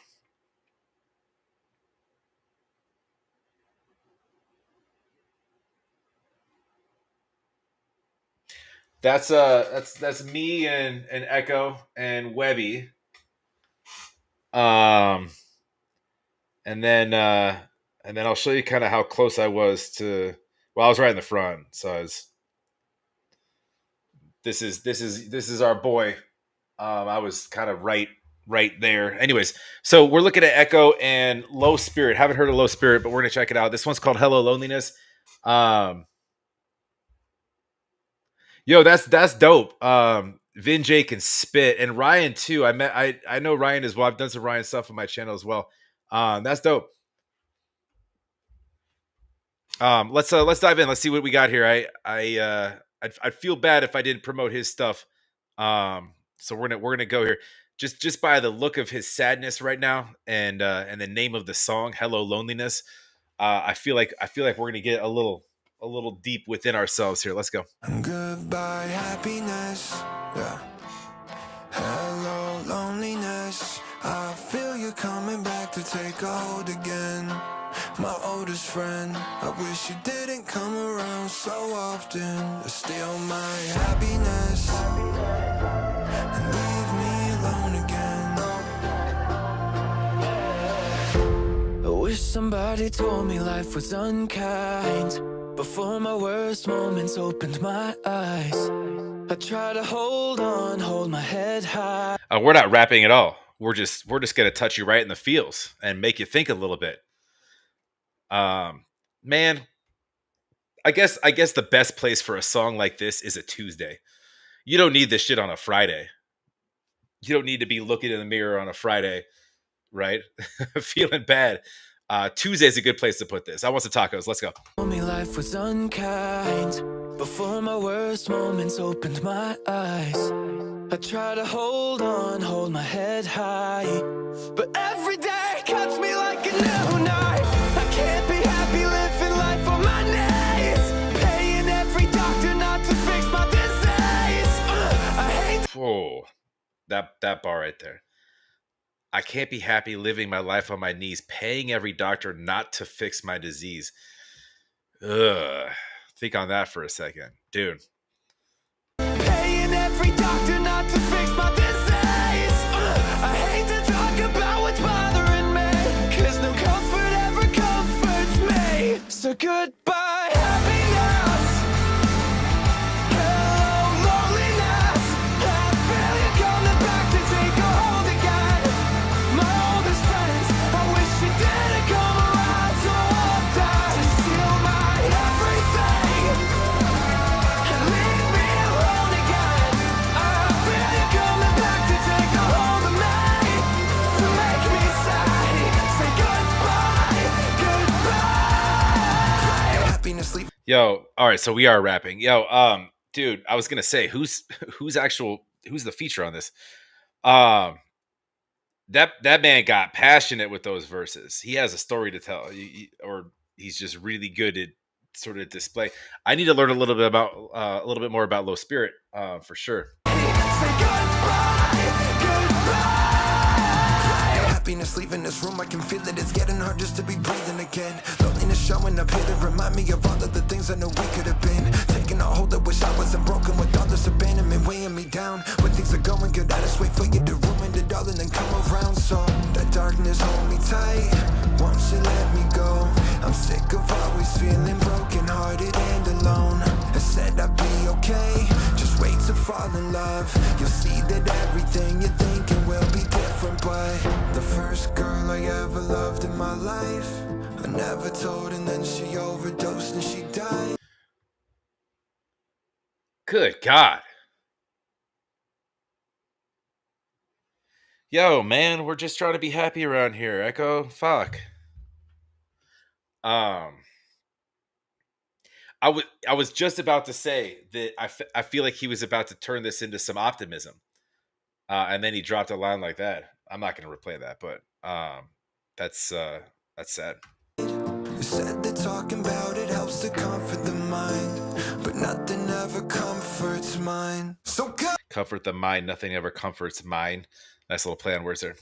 That's me and Echo and Webby. And then I'll show you kind of how close I was to. Well, I was right in the front, so I was. This is our boy. I was kind of right there. Anyways, so we're looking at Echo and Low Spirit. Haven't heard of Low Spirit, but we're gonna check it out. This one's called Hello Loneliness. Yo, that's dope. Vin J can spit, and Ryan too. I know Ryan as well. I've done some Ryan stuff on my channel as well. That's dope. Let's dive in. Let's see what we got here. I'd feel bad if I didn't promote his stuff. So we're gonna go here. Just by the look of his sadness right now, and the name of the song, "Hello Loneliness." I feel like we're gonna get a little deep within ourselves here. Let's go. Goodbye, happiness. Yeah. Hello, loneliness. I feel you coming back to take a hold again. My oldest friend, I wish you didn't come around so often to steal my happiness and leave me alone again. I wish somebody told me life was unkind before my worst moments opened my eyes. I try to hold on, hold my head high. We're not rapping at all. We're just gonna touch you right in the feels and make you think a little bit. Man, I guess the best place for a song like this is a Tuesday. You don't need this shit on a Friday. You don't need to be looking in the mirror on a Friday, right? Feeling bad. Tuesday's a good place to put this. I want some tacos. Let's go. Told me life was unkind before my worst moments opened my eyes. I try to hold on, hold my head high, but every day cuts me like a new knife. I can't be happy living life on my knees, paying every doctor not to fix my disease. I hate. Whoa, that bar right there. I can't be happy living my life on my knees, paying every doctor not to fix my disease. Ugh. Think on that for a second, dude. Paying every doctor not to fix my disease. I hate to talk about what's bothering me, 'cause no comfort ever comforts me. So goodbye, happiness. Hello, loneliness. I feel you coming back to take a hold again. My oldest friends, I wish you didn't come around so often to steal my everything and leave me alone again. I feel you coming back to take a hold of me, to make me say goodbye, goodbye. Happiness leave. Yo, all right, so we are rapping. Yo, dude, I was gonna say who's the feature on this? That man got passionate with those verses. He has a story to tell, or he's just really good at sort of display. I need to learn a little bit more about Low Spirit, for sure. Happiness leaving this room, I can feel it. It's getting hard just to be breathing again. Loneliness showing up here to remind me of all of the things I know we could have been. Taking a hold, I wish I wasn't broken with all this abandonment weighing me down. down. When things are going good, I just wait for you to ruin it all and then come around. So that darkness hold me tight, won't you let me go? I'm sick of always feeling broken hearted and alone. I said I'd be okay, just wait to fall in love. You'll see that everything you're thinking will be different. But the first girl I ever loved in my life, I never told, and then she overdosed and she died. Good God. Yo, man, we're just trying to be happy around here. Echo, fuck. Um, I was just about to say that I feel like he was about to turn this into some optimism, and then he dropped a line like that. I'm not going to replay that, but that's sad. You said that talking about it helps to comfort the mind, but nothing ever comforts mine. So Comfort the mind, nothing ever comforts mine. Nice little play on words there.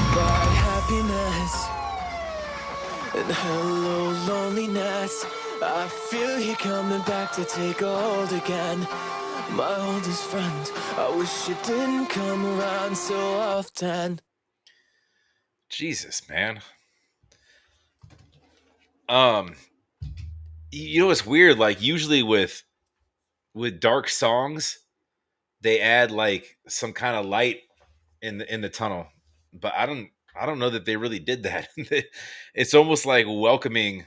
goodbye happiness. Hello, loneliness. I feel you coming back to take a hold again. My oldest friend, I wish you didn't come around so often. Jesus, man. You know what's weird? Like usually with dark songs, they add like some kind of light in the tunnel, but I don't know that they really did that. It's almost like welcoming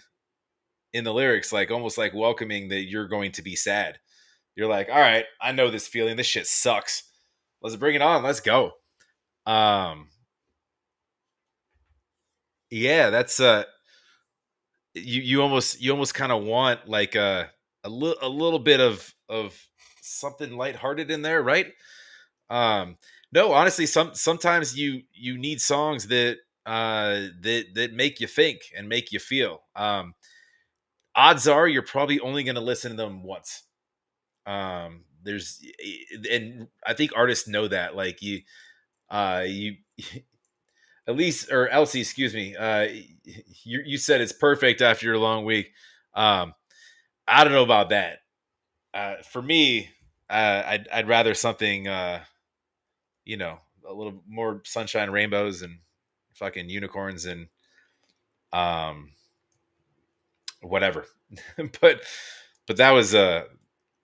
in the lyrics, like almost like welcoming that you're going to be sad. You're like, all right, I know this feeling. This shit sucks. Let's bring it on. Let's go. Um, yeah, that's you almost kind of want like a little bit of something lighthearted in there, right? No, honestly, sometimes you need songs that that make you think and make you feel. Odds are you're probably only going to listen to them once. There's and I think artists know that. Like you at least, or Elsie, excuse me. You said it's perfect after your long week. Um, I don't know about that. For me, I'd rather something you know, a little more sunshine, rainbows, and fucking unicorns and um whatever. but that was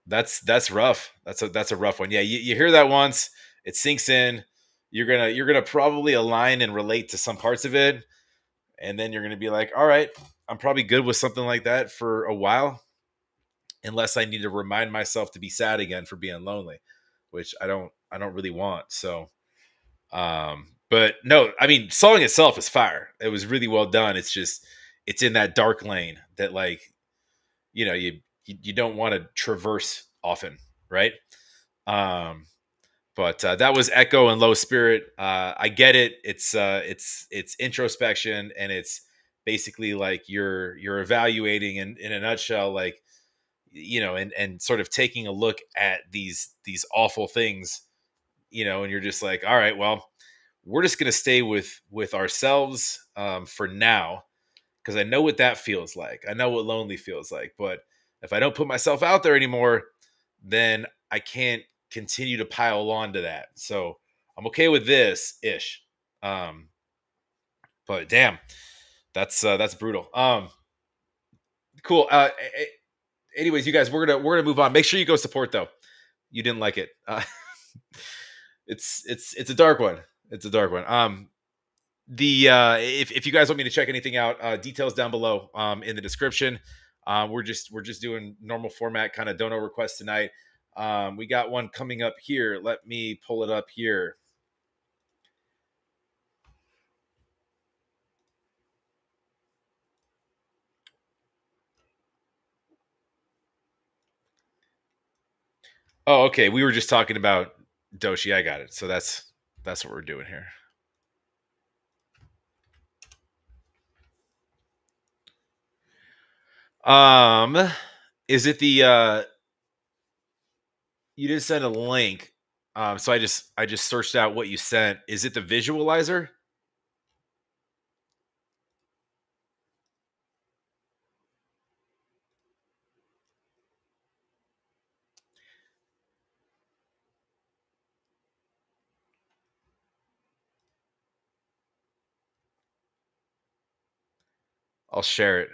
that's rough. That's a rough one. Yeah, you hear that once, it sinks in. You're gonna probably align and relate to some parts of it, and then you're gonna be like, all right, I'm probably good with something like that for a while, unless I need to remind myself to be sad again for being lonely, which I don't really want. So but no, I mean, song itself is fire. It was really well done. It's just it's in that dark lane that like, you know, you don't want to traverse often, right? Um but that was Echo and Low Spirit. I get it. It's introspection, and it's basically like you're evaluating in a nutshell, like, you know, and sort of taking a look at these awful things, you know, and you're just like, all right, well, we're just gonna stay with ourselves for now, because I know what that feels like. I know what lonely feels like. But if I don't put myself out there anymore, then I can't continue to pile on to that. So I'm okay with this ish. Um, but damn, that's brutal. Cool. Anyways, you guys, we're gonna move on. Make sure you go support though. You didn't like it. It's a dark one. It's a dark one. The if you guys want me to check anything out, details down below in the description. We're just doing normal format kind of dono requests tonight. We got one coming up here. Let me pull it up here. Oh, okay. We were just talking about Doshi. I got it. So that's what we're doing here. Is it the you did send a link. So I just searched out what you sent. Is it the visualizer? I'll share it.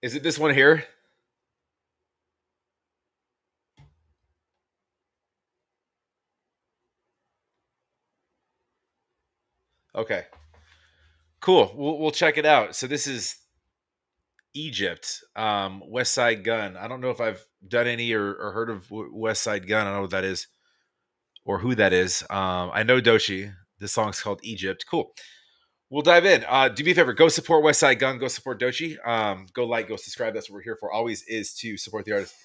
Is it this one here? Okay. Cool. We'll check it out. So this is Egypt, Westside Gun. I don't know if I've done any or heard of Westside Gun. I don't know what that is or who that is. I know Doshi. This song's called Egypt. Cool. We'll dive in. Do me a favor. Go support Westside Gun. Go support Doshi. Go like, go subscribe. That's what we're here for. Always is to support the artist.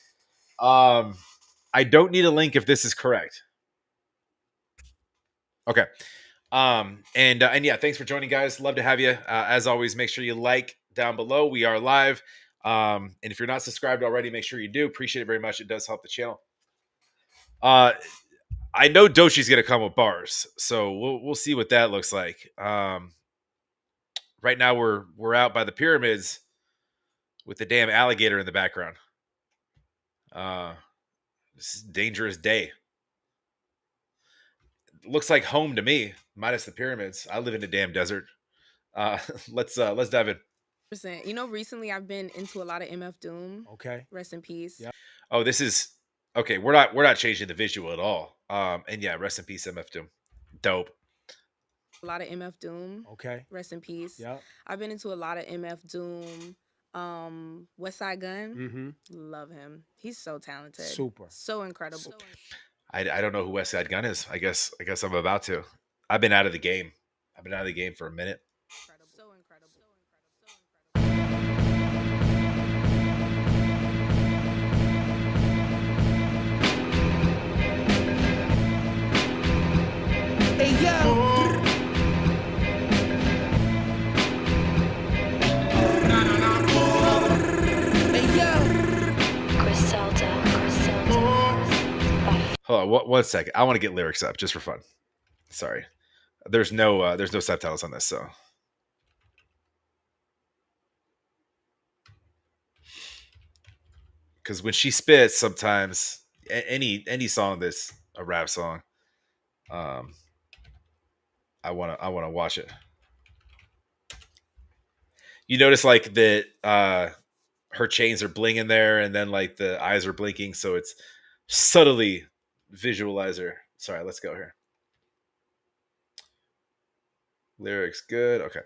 I don't need a link if this is correct. Okay. And yeah, thanks for joining, guys. Love to have you. As always, make sure you like down below. We are live. And if you're not subscribed already, make sure you do. Appreciate it very much. It does help the channel. I know Doshi's gonna come with bars, so we'll see what that looks like. Right now we're out by the pyramids with the damn alligator in the background. This is a dangerous day. Looks like home to me, minus the pyramids. I live in the damn desert. Let's dive in. You know, recently I've been into a lot of MF Doom. Okay. Rest in peace. Yep. Oh, this is okay. We're not changing the visual at all. And yeah, rest in peace, MF Doom. Dope. A lot of MF Doom. Okay. Rest in peace. Yep. I've been into a lot of MF Doom. Westside Gun. Mm-hmm. Love him. He's so talented. Super. So incredible. I don't know who Westside Gun is. I guess I'm about to. I've been out of the game. I've been out of the game for a minute. So incredible. Hey yo. Hold on, one second. I want to get lyrics up just for fun. Sorry, there's no subtitles on this, so because when she spits, sometimes any song that's a rap song, I wanna watch it. You notice like that her chains are blinging there, and then like the eyes are blinking, so it's subtly visualizer. Sorry, let's go here. Lyrics good. Okay.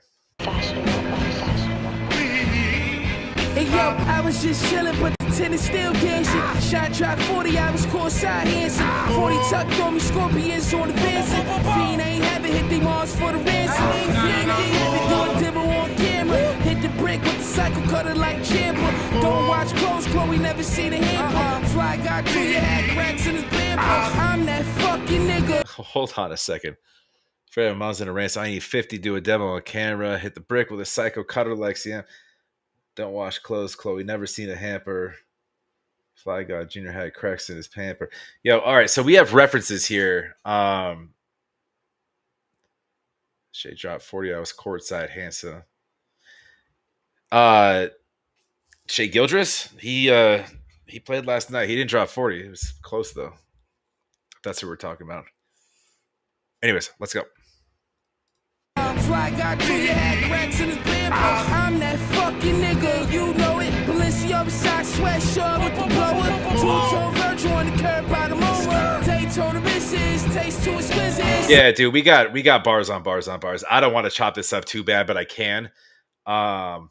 Hey yo, I was just chillin', but the tennis still dancing. Shot drop 40, I was courtside dancing. 40 tucked on me, scorpions on the fencing. Fiend ain't haven't hit the Mars for the ransom. Fiend ain't haven't do a dibble on camera. Hit the brick with the cycle cutter like Champa. Don't watch close, Chloe never seen a hand. Fly guy through your hat, cracks in his bamboo. I'm that fucking nigga. Hold on a second. Fred Mom's in a rant, so I need 50 do a demo on camera. Hit the brick with a psycho cutter like CM. Don't wash clothes, Chloe. Never seen a hamper. Fly God Junior had cracks in his pamper. Yo, all right. So we have references here. Shay dropped 40 hours courtside Hansa. Shay Gildress, he played last night. He didn't drop 40. It was close though. That's what we're talking about. Anyways, let's go. Fly guy through your hat, cracks in his bamboo. I'm that fucking nigga, you know it. Balenciaga side sweatshirt with the blower. Two-tone Virgil on the curb by the mower. Day Yeah, dude, we got bars on bars on bars. I don't want to chop this up too bad, but I can um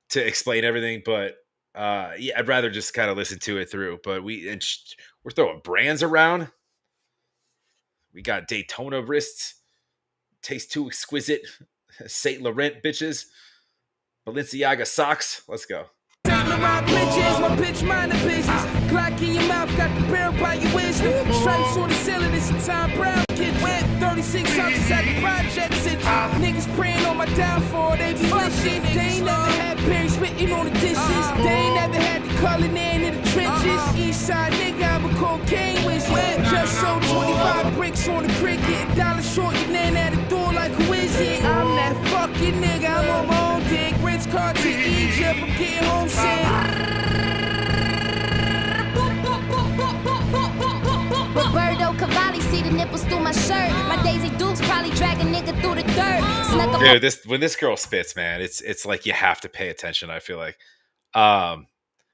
to explain everything. But yeah, I'd rather just kind of listen to it through. But we're throwing brands around. We got Daytona wrists, taste too exquisite, Saint Laurent bitches, Balenciaga socks. Let's go. My bitches, my bitch mind the business. Glock in your mouth, got the barrel by your wisdom. Stripes on the ceiling, it's a Tom Brown kid. Wet 36 ounces at the projects. Niggas praying on my downfall, they be wishing. They ain't never had Perry spitting on the dishes. They ain't never had the calling in the trenches. Eastside nigga, I'm a cocaine wizard. Just sold 25 bricks on the cricket. Dollar short, your nan at the door like who is it? I'm that fucking nigga, I'm on my own dick. Ritz car to Egypt, I'm getting homesick. Roberto Cavalli, see the nipples through my shirt. My Daisy Dukes probably drag a nigga through the dirt. Snuck up. Dude, when this girl spits, man, it's like you have to pay attention. I feel like,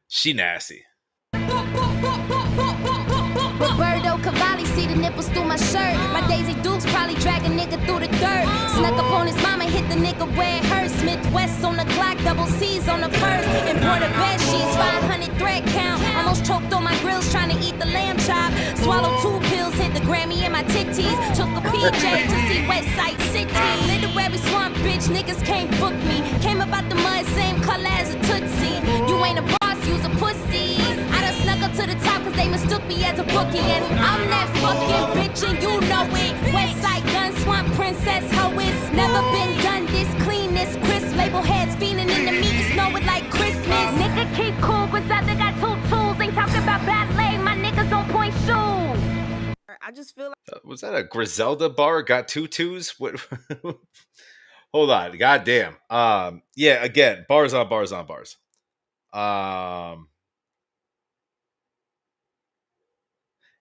she nasty. Roberto Cavalli, see the nipples through my shirt. My Daisy Dukes probably drag a nigga through the dirt. Snuck up on his mama, hit the nigga where it hurts. Smith West on the Glock, double C's on the first. Imported bed sheets, 500 thread count. Almost choked on my grills trying to eat the lamb chop. Swallowed 2 pills, hit the Grammy in my titties. Took a PJ to see Westside City. Literary swamp bitch, niggas can't book me. Came about the mud, same color as a Tootsie. You ain't a boss, you's a pussy. I done snuck up to the top cause they mistook me as a bookie. And I'm that fucking bitch and you know it. Westside gun, swamp princess, how it's never been done this clean, this crisp. Label heads feeling in the meat, it's snowing like Christmas. Nigga keep cool, Griselda got 2 tools. Ain't talking about ballet, my niggas on point shoes. I just feel like Was that a Griselda bar? Got 2 twos? What? Hold on, goddamn. Yeah, again, bars on bars on bars.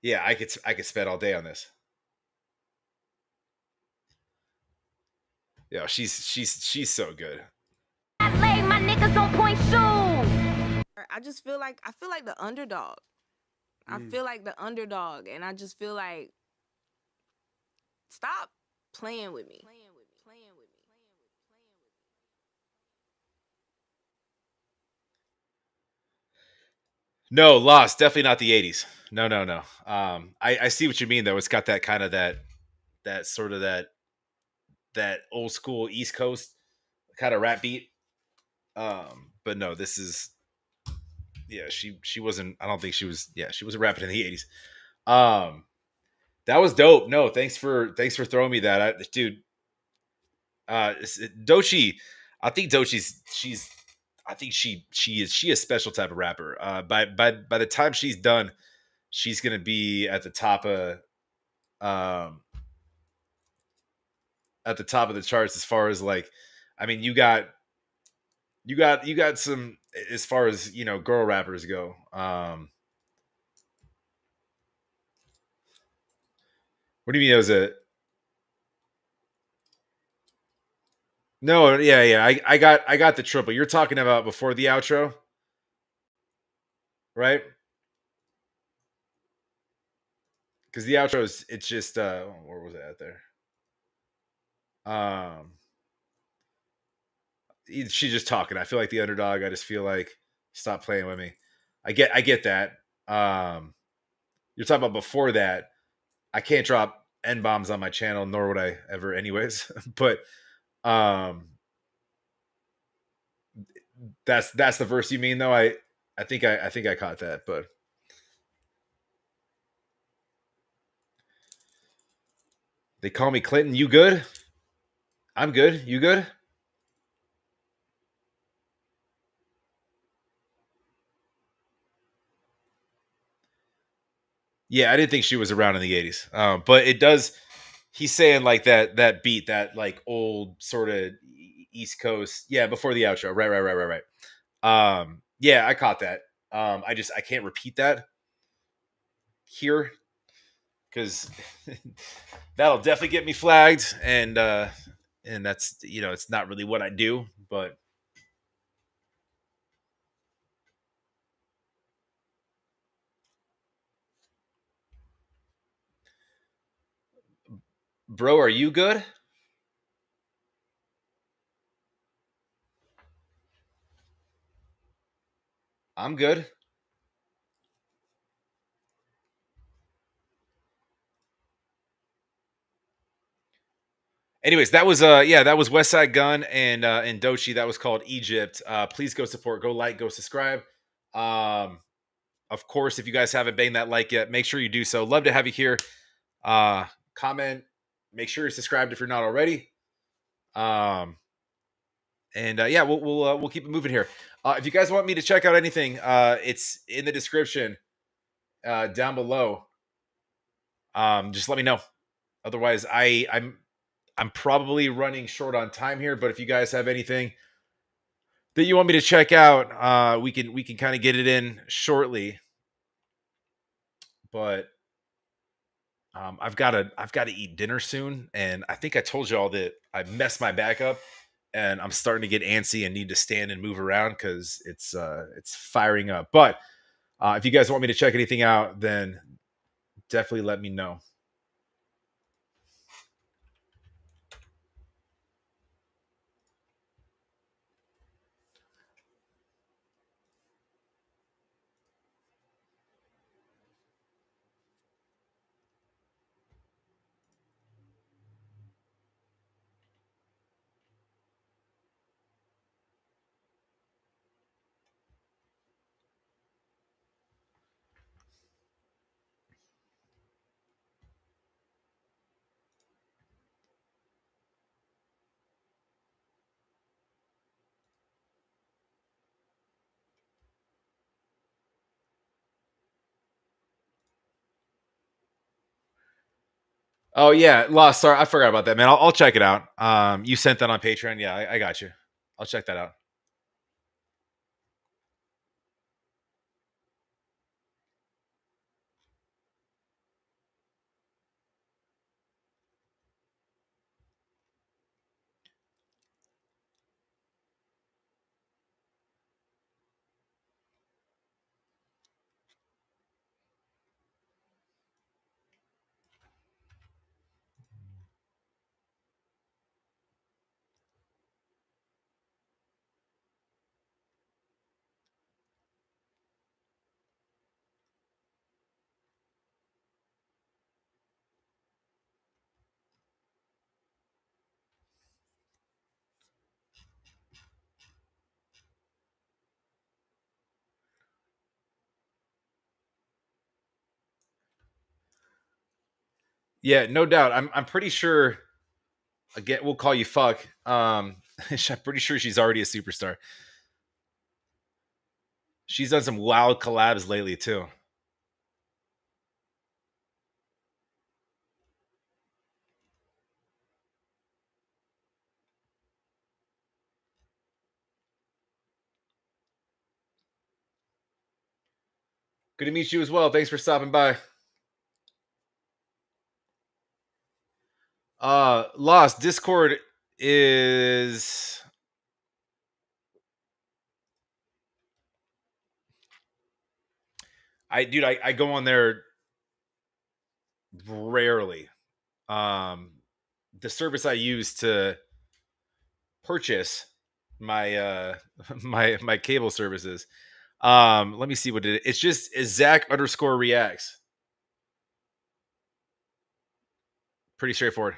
Yeah, I could spend all day on this. Yeah, she's so good. Ballet, my niggas on point shoes. I just feel like the underdog. I feel like the underdog, and I just feel like stop playing with me. No, Lost, definitely not the 80s. No, no, no. I see what you mean though. It's got that kind of that sort of that old school East Coast kind of rap beat. But no, this is yeah, she wasn't, I don't think she was, yeah, she wasn't rapping in the 80s. That was dope. No, thanks for throwing me that. Dude, Doshi, I think she's I think she is a special type of rapper. By the time she's done, she's gonna be at the top of the charts as far as like, I mean, you got some as far as girl rappers go. What do you mean? It was a no? Yeah, yeah. I got the triple. You're talking about before the outro, right? Because the outro is it's just where was it at there? Um, she's just talking. I feel like the underdog. I just feel like stop playing with me. I get that. You're talking about before that. I can't drop N bombs on my channel, nor would I ever, anyways. But um, that's the verse you mean, though. I think I caught that, but they call me Clinton. You good? I'm good. You good? Yeah, I didn't think she was around in the 80s. But it does. He's saying like that beat, that like old sort of East Coast. Yeah, before the outro. Right. Yeah, I caught that. I can't repeat that here because that'll definitely get me flagged, and that's it's not really what I do, but Bro, are you good? I'm good. Anyways, that was that was Westside Gun and Doshi. That was called Egypt. Please go support, go like, go subscribe. Of course, if you guys haven't banged that like yet, make sure you do so. Love to have you here. Comment. Make sure you're subscribed if you're not already. We'll keep it moving here. If you guys want me to check out anything, it's in the description down below. Just let me know. Otherwise, I'm probably running short on time here. But if you guys have anything that you want me to check out, we can kind of get it in shortly. But I've got to eat dinner soon, and I think I told y'all that I messed my back up, and I'm starting to get antsy and need to stand and move around because it's firing up. But if you guys want me to check anything out, then definitely let me know. Oh yeah, Lost. Sorry, I forgot about that, man. I'll check it out. You sent that on Patreon. Yeah, I got you. I'll check that out. Yeah, no doubt. I'm pretty sure. Again, we'll call you fuck. I'm pretty sure she's already a superstar. She's done some wild collabs lately too. Good to meet you as well. Thanks for stopping by. Lost Discord is I go on there rarely. The service I use to purchase my my cable services. Let me see what it is. It's just Zack_reacts. Pretty straightforward.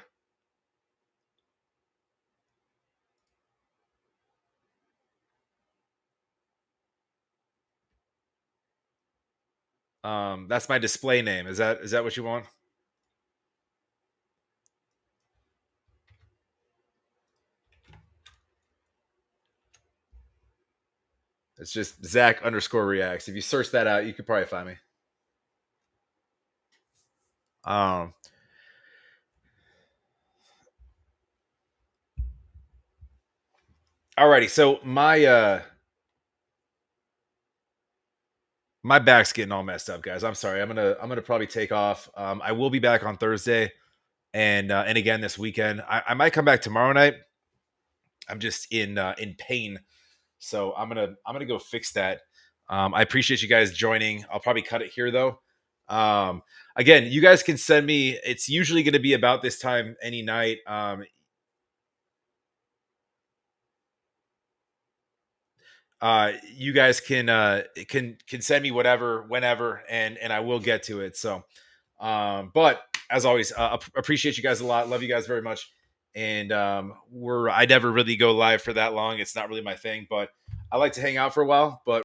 That's my display name. Is that what you want? It's just Zack_reacts. If you search that out, you could probably find me. Alrighty, so my back's getting all messed up, guys. I'm sorry. I'm gonna probably take off. I will be back on Thursday, and again this weekend. I might come back tomorrow night. I'm just in pain, so I'm gonna go fix that. I appreciate you guys joining. I'll probably cut it here though. Again, you guys can send me. It's usually going to be about this time any night. You guys can send me whatever, whenever, and I will get to it. So, but as always, appreciate you guys a lot. Love you guys very much. And I never really go live for that long. It's not really my thing, but I like to hang out for a while. But